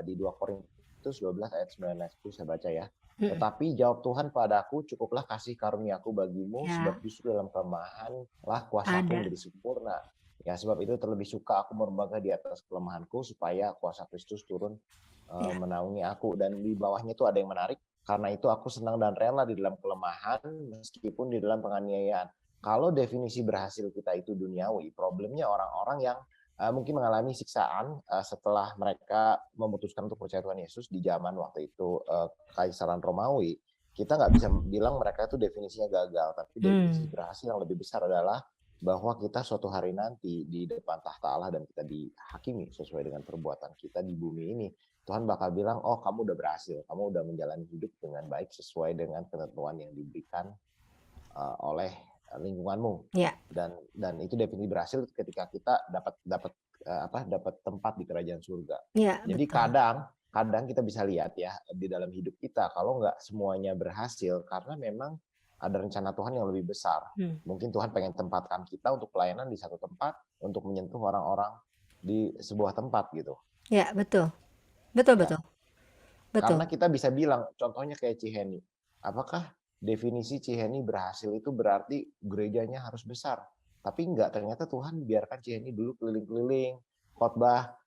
di 2 Korintus 12 ayat 9 ayat 10 saya baca ya. Tetapi jawab Tuhan padaku, cukuplah kasih karuniaku bagimu, Ya, sebab justru dalam kelemahanlah kuasaku ada. menjadi sempurna. Ya, sebab itu terlebih suka aku berbangga di atas kelemahanku, supaya kuasa Kristus turun Ya, menaungi aku. Dan di bawahnya itu ada yang menarik, karena itu aku senang dan rela di dalam kelemahan, meskipun di dalam penganiayaan. Kalau definisi berhasil kita itu duniawi, problemnya orang-orang yang mungkin mengalami siksaan setelah mereka memutuskan untuk percaya Tuhan Yesus di zaman waktu itu Kaisaran Romawi. Kita nggak bisa bilang mereka itu definisinya gagal, tapi definisi berhasil yang lebih besar adalah bahwa kita suatu hari nanti di depan tahta Allah dan kita dihakimi sesuai dengan perbuatan kita di bumi ini. Tuhan bakal bilang, oh kamu udah berhasil, kamu udah menjalani hidup dengan baik sesuai dengan ketentuan yang diberikan oleh lingkunganmu. ya, Dan itu definisi berhasil ketika kita dapat tempat di kerajaan surga. ya, Jadi betul. kadang kita bisa lihat ya di dalam hidup kita, kalau nggak semuanya berhasil karena memang ada rencana Tuhan yang lebih besar. Mungkin Tuhan pengen tempatkan kita untuk pelayanan di satu tempat, untuk menyentuh orang-orang di sebuah tempat gitu. Ya, betul. Betul, Ya, betul. Betul. karena kita bisa bilang, contohnya kayak Ciheni. Apakah definisi Ciheni berhasil itu berarti gerejanya harus besar? Tapi enggak, ternyata Tuhan biarkan Ciheni dulu keliling-keliling, khotbah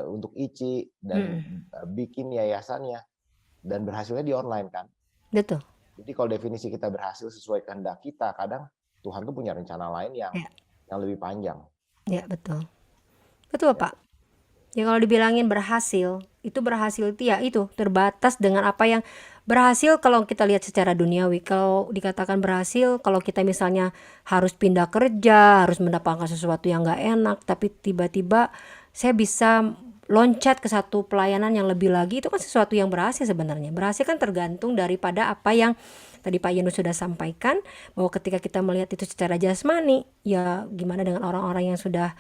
untuk ICI, dan bikin yayasannya. Dan berhasilnya di online kan. Betul. Jadi kalau definisi kita berhasil sesuai kehendak kita, kadang Tuhan tuh punya rencana lain yang Ya, lebih panjang. ya, betul. Betul, Ya. Pak. Ya kalau dibilangin berhasil, itu berhasil itu ya itu terbatas dengan apa yang berhasil kalau kita lihat secara duniawi. Kalau dikatakan berhasil, kalau kita misalnya harus pindah kerja, harus mendapatkan sesuatu yang nggak enak, tapi tiba-tiba saya bisa loncat ke satu pelayanan yang lebih lagi, itu kan sesuatu yang berhasil sebenarnya. Berhasil kan tergantung daripada apa yang tadi Pak Yunus sudah sampaikan, bahwa ketika kita melihat itu secara jasmani, ya gimana dengan orang-orang yang sudah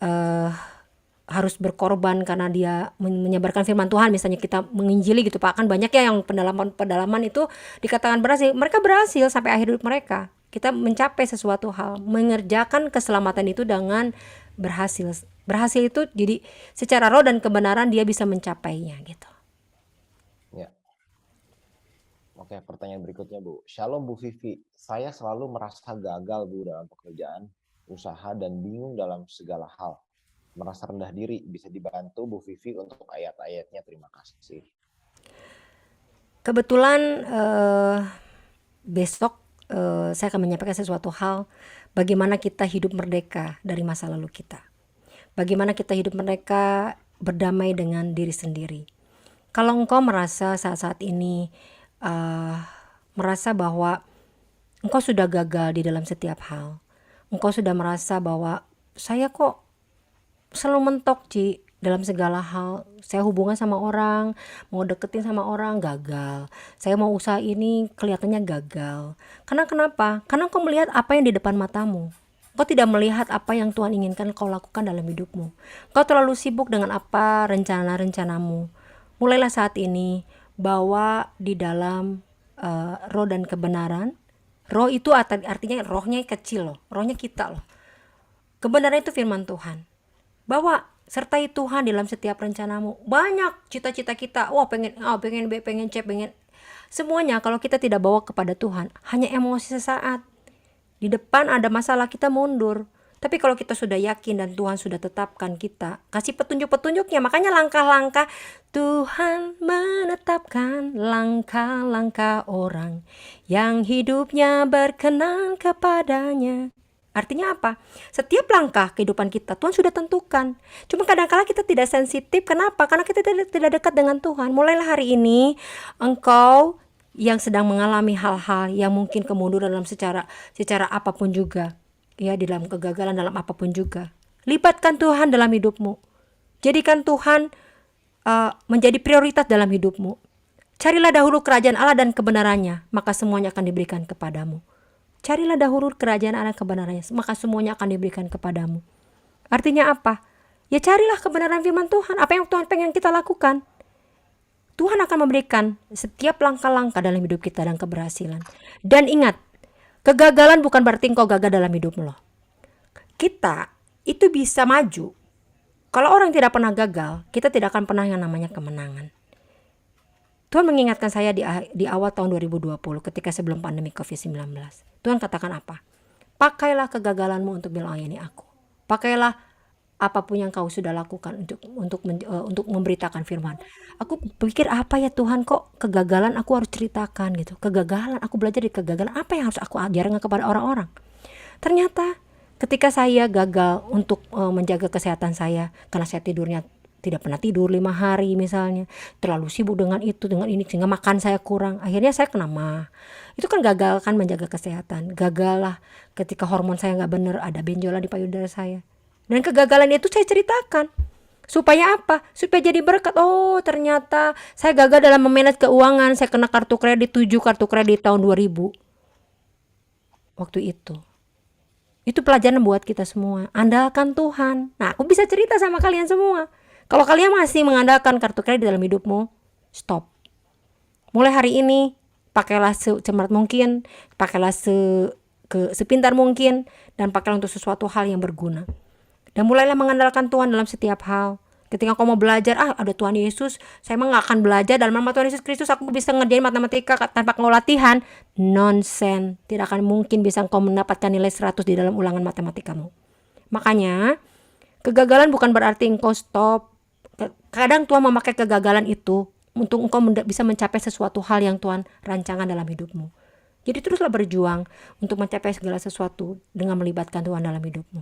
eh harus berkorban karena dia menyebarkan firman Tuhan, misalnya kita menginjili gitu Pak, kan banyak ya yang pendalaman itu dikatakan berhasil, mereka berhasil sampai akhir hidup mereka. Kita mencapai sesuatu hal, mengerjakan keselamatan itu dengan berhasil. Berhasil itu jadi secara roh dan kebenaran dia bisa mencapainya gitu. Ya. Oke, pertanyaan berikutnya Bu. Shalom Bu Vivi, saya selalu merasa gagal Bu dalam pekerjaan, usaha, dan bingung dalam segala hal. Merasa rendah diri, bisa dibantu Bu Vivi untuk ayat-ayatnya, terima kasih. Kebetulan besok saya akan menyampaikan sesuatu hal bagaimana kita hidup merdeka dari masa lalu kita. Bagaimana kita hidup merdeka berdamai dengan diri sendiri. Kalau engkau merasa saat-saat ini merasa bahwa engkau sudah gagal di dalam setiap hal, engkau sudah merasa bahwa saya kok selalu mentok Ci dalam segala hal, saya hubungan sama orang, mau deketin sama orang gagal, saya mau usaha ini kelihatannya gagal. Karena kenapa? Karena engkau melihat apa yang di depan matamu. Engkau tidak melihat apa yang Tuhan inginkan kau lakukan dalam hidupmu. Engkau terlalu sibuk dengan apa rencana-rencanamu. Mulailah saat ini bawa di dalam roh dan kebenaran. Roh itu artinya rohnya kecil loh, rohnya kita loh. Kebenaran itu firman Tuhan. Bawa sertai Tuhan dalam setiap rencanamu. Banyak cita-cita kita, wah pengen A, pengen B, pengen C, pengen semuanya. Kalau kita tidak bawa kepada Tuhan, hanya emosi sesaat. Di depan ada masalah, kita mundur. Tapi kalau kita sudah yakin dan Tuhan sudah tetapkan kita, kasih petunjuk-petunjuknya. Makanya langkah-langkah, Tuhan menetapkan langkah-langkah orang yang hidupnya berkenan kepadanya. Artinya apa? Setiap langkah kehidupan kita Tuhan sudah tentukan. Cuma kadang-kala kita tidak sensitif. Kenapa? Karena kita tidak dekat dengan Tuhan. Mulailah hari ini engkau yang sedang mengalami hal-hal yang mungkin kemunduran dalam secara apapun juga, ya, di dalam kegagalan dalam apapun juga. Libatkan Tuhan dalam hidupmu. Jadikan Tuhan menjadi prioritas dalam hidupmu. Carilah dahulu kerajaan Allah dan kebenarannya, maka semuanya akan diberikan kepadamu. Carilah dahulu kerajaan Allah kebenarannya, maka semuanya akan diberikan kepadamu. Artinya apa? Ya carilah kebenaran firman Tuhan. Apa yang Tuhan pengen kita lakukan, Tuhan akan memberikan setiap langkah-langkah dalam hidup kita dan keberhasilan. Dan ingat, kegagalan bukan berarti engkau gagal dalam hidupmu loh. Kita itu bisa maju. Kalau orang tidak pernah gagal, kita tidak akan pernah yang namanya kemenangan. Tuhan mengingatkan saya di awal tahun 2020 ketika sebelum pandemi COVID-19. Tuhan katakan apa? Pakailah kegagalanmu untuk melayani aku. Pakailah apapun yang kau sudah lakukan untuk memberitakan firman. Aku pikir apa ya Tuhan, kok kegagalan aku harus ceritakan gitu. Kegagalan, aku belajar di kegagalan, apa yang harus aku ajarkan kepada orang-orang. Ternyata ketika saya gagal untuk menjaga kesehatan saya, karena saya tidurnya tidak pernah tidur 5 hari misalnya, terlalu sibuk dengan itu, dengan ini, sehingga makan saya kurang, akhirnya saya kena mah. Itu kan gagal kan menjaga kesehatan. Gagal lah ketika hormon saya gak bener, ada benjolan di payudara saya. Dan kegagalan itu saya ceritakan. Supaya apa? Supaya jadi berkat. Oh ternyata saya gagal dalam memanage keuangan, saya kena kartu kredit, 7 kartu kredit tahun 2000 waktu itu. Itu pelajaran buat kita semua. Andalkan Tuhan. Nah, aku bisa cerita sama kalian semua. Kalau kalian masih mengandalkan kartu kredit dalam hidupmu, stop. Mulai hari ini, pakailah secemerlang mungkin, pakailah sepintar mungkin, dan pakailah untuk sesuatu hal yang berguna. Dan mulailah mengandalkan Tuhan dalam setiap hal. Ketika kau mau belajar, ada Tuhan Yesus, saya emang gak akan belajar dalam nama Tuhan Yesus Kristus, aku bisa ngerjain matematika tanpa kau latihan. Nonsen, tidak akan mungkin bisa kau mendapatkan nilai 100 di dalam ulangan matematikamu. Makanya, kegagalan bukan berarti engkau stop. Kadang Tuhan memakai kegagalan itu untuk engkau bisa mencapai sesuatu hal yang Tuhan rancangan dalam hidupmu. Jadi teruslah berjuang untuk mencapai segala sesuatu dengan melibatkan Tuhan dalam hidupmu.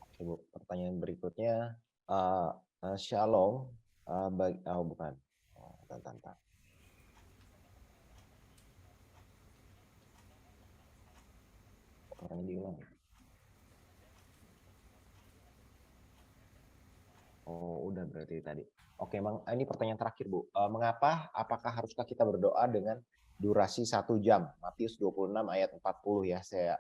Oke, Bu. Pertanyaan berikutnya, Shalom, bukan. Bentar. Orangnya diulang. Oh, udah berarti tadi. Oke, ini pertanyaan terakhir, Bu. Apakah haruskah kita berdoa dengan durasi 1 jam? Matius 26 ayat 40 ya, saya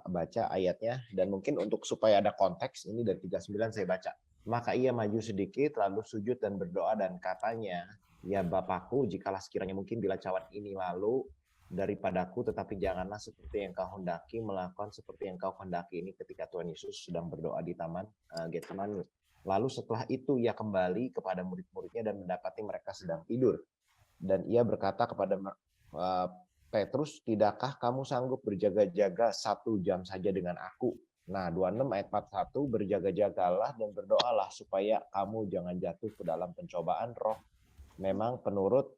baca ayatnya. Dan mungkin untuk supaya ada konteks, ini dari 39 saya baca. Maka ia maju sedikit, lalu sujud dan berdoa, dan katanya, ya Bapakku, jikalau sekiranya mungkin bila cawan ini lalu daripadaku, tetapi janganlah seperti yang kau hendaki, melakukan seperti yang kau hendaki. Ini ketika Tuhan Yesus sedang berdoa di Taman Getsemani. Lalu setelah itu ia kembali kepada murid-muridnya dan mendapati mereka sedang tidur. Dan ia berkata kepada Petrus, tidakkah kamu sanggup berjaga-jaga 1 jam saja dengan aku? Nah, 26 ayat 41, berjaga-jagalah dan berdoalah supaya kamu jangan jatuh ke dalam pencobaan. Roh memang penurut,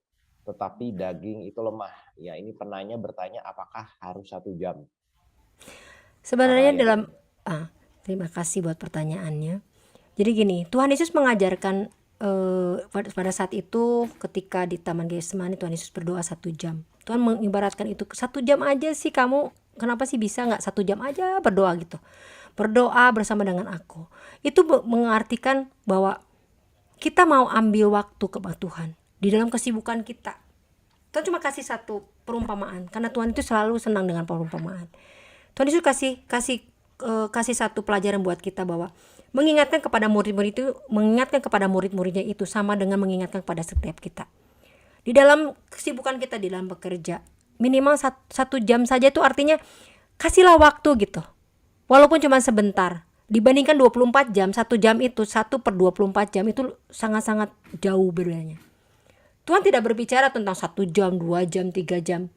tetapi daging itu lemah. Ya, ini penanya bertanya apakah harus 1 jam? Sebenarnya terima kasih buat pertanyaannya. Jadi gini, Tuhan Yesus mengajarkan pada saat itu ketika di Taman Getsemani, Tuhan Yesus berdoa 1 jam. Tuhan mengibaratkan itu 1 jam aja sih kamu, kenapa sih bisa nggak 1 jam aja berdoa gitu? Berdoa bersama dengan aku. Itu mengartikan bahwa kita mau ambil waktu kepada Tuhan di dalam kesibukan kita. Tuhan cuma kasih perumpamaan, karena Tuhan itu selalu senang dengan perumpamaan. Tuhan Yesus kasih satu pelajaran buat kita bahwa mengingatkan kepada murid-muridnya itu sama dengan mengingatkan kepada setiap kita. Di dalam kesibukan kita, di dalam bekerja, minimal 1 jam saja, itu artinya kasihlah waktu gitu. Walaupun cuma sebentar. Dibandingkan 24 jam, 1 jam itu, 1/24 jam itu sangat-sangat jauh bedanya. Tuhan tidak berbicara tentang 1 jam, 2 jam, 3 jam.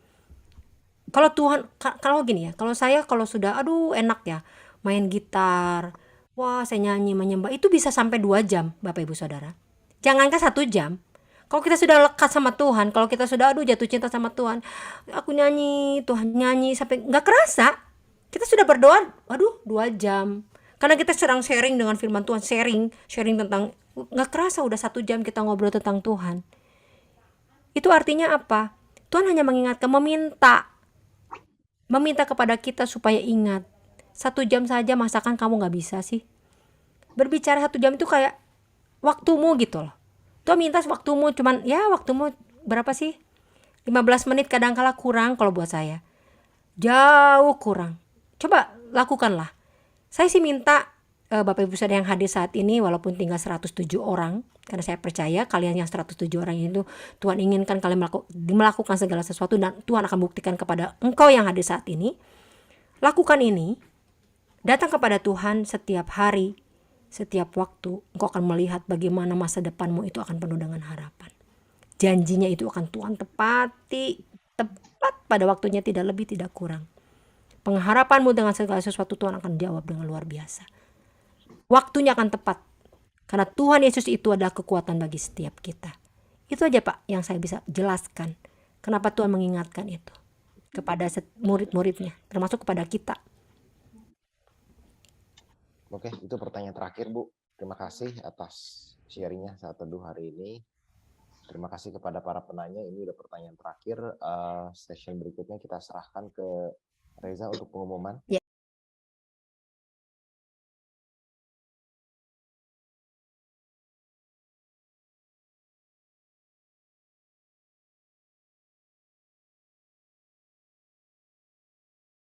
Kalau gini ya, kalau sudah enak ya main gitar, wah saya nyanyi menyembah, itu bisa sampai 2 jam, Bapak Ibu Saudara. Jangankan 1 jam. Kalau kita sudah lekat sama Tuhan, kalau kita sudah jatuh cinta sama Tuhan, aku nyanyi, Tuhan nyanyi, sampai nggak kerasa kita sudah berdoa, 2 jam. Karena kita sedang sharing dengan firman Tuhan, sharing tentang, nggak kerasa udah 1 jam kita ngobrol tentang Tuhan. Itu artinya apa? Tuhan hanya mengingatkan, meminta kepada kita supaya ingat. 1 jam saja masakan kamu gak bisa sih? Berbicara 1 jam itu kayak waktumu gitu loh. Tuhan minta waktumu waktumu berapa sih? 15 menit kadangkala kurang kalau buat saya. Jauh kurang. Coba lakukanlah. Saya sih minta Bapak Ibu Saudara yang hadir saat ini, walaupun tinggal 107 orang, karena saya percaya kalian yang 107 orang itu Tuhan inginkan kalian melakukan segala sesuatu, dan Tuhan akan buktikan kepada engkau yang hadir saat ini. Lakukan ini, datang kepada Tuhan setiap hari, setiap waktu. Engkau akan melihat bagaimana masa depanmu itu akan penuh dengan harapan. Janjinya itu akan Tuhan tepati, tepat pada waktunya, tidak lebih tidak kurang. Pengharapanmu dengan segala sesuatu Tuhan akan jawab dengan luar biasa. Waktunya akan tepat, karena Tuhan Yesus itu adalah kekuatan bagi setiap kita. Itu aja Pak yang saya bisa jelaskan, kenapa Tuhan mengingatkan itu kepada murid-muridnya, termasuk kepada kita. Oke, itu pertanyaan terakhir Bu. Terima kasih atas sharingnya saat teduh hari ini. Terima kasih kepada para penanya. Ini udah pertanyaan terakhir. Session berikutnya kita serahkan ke Reza untuk pengumuman. Ya.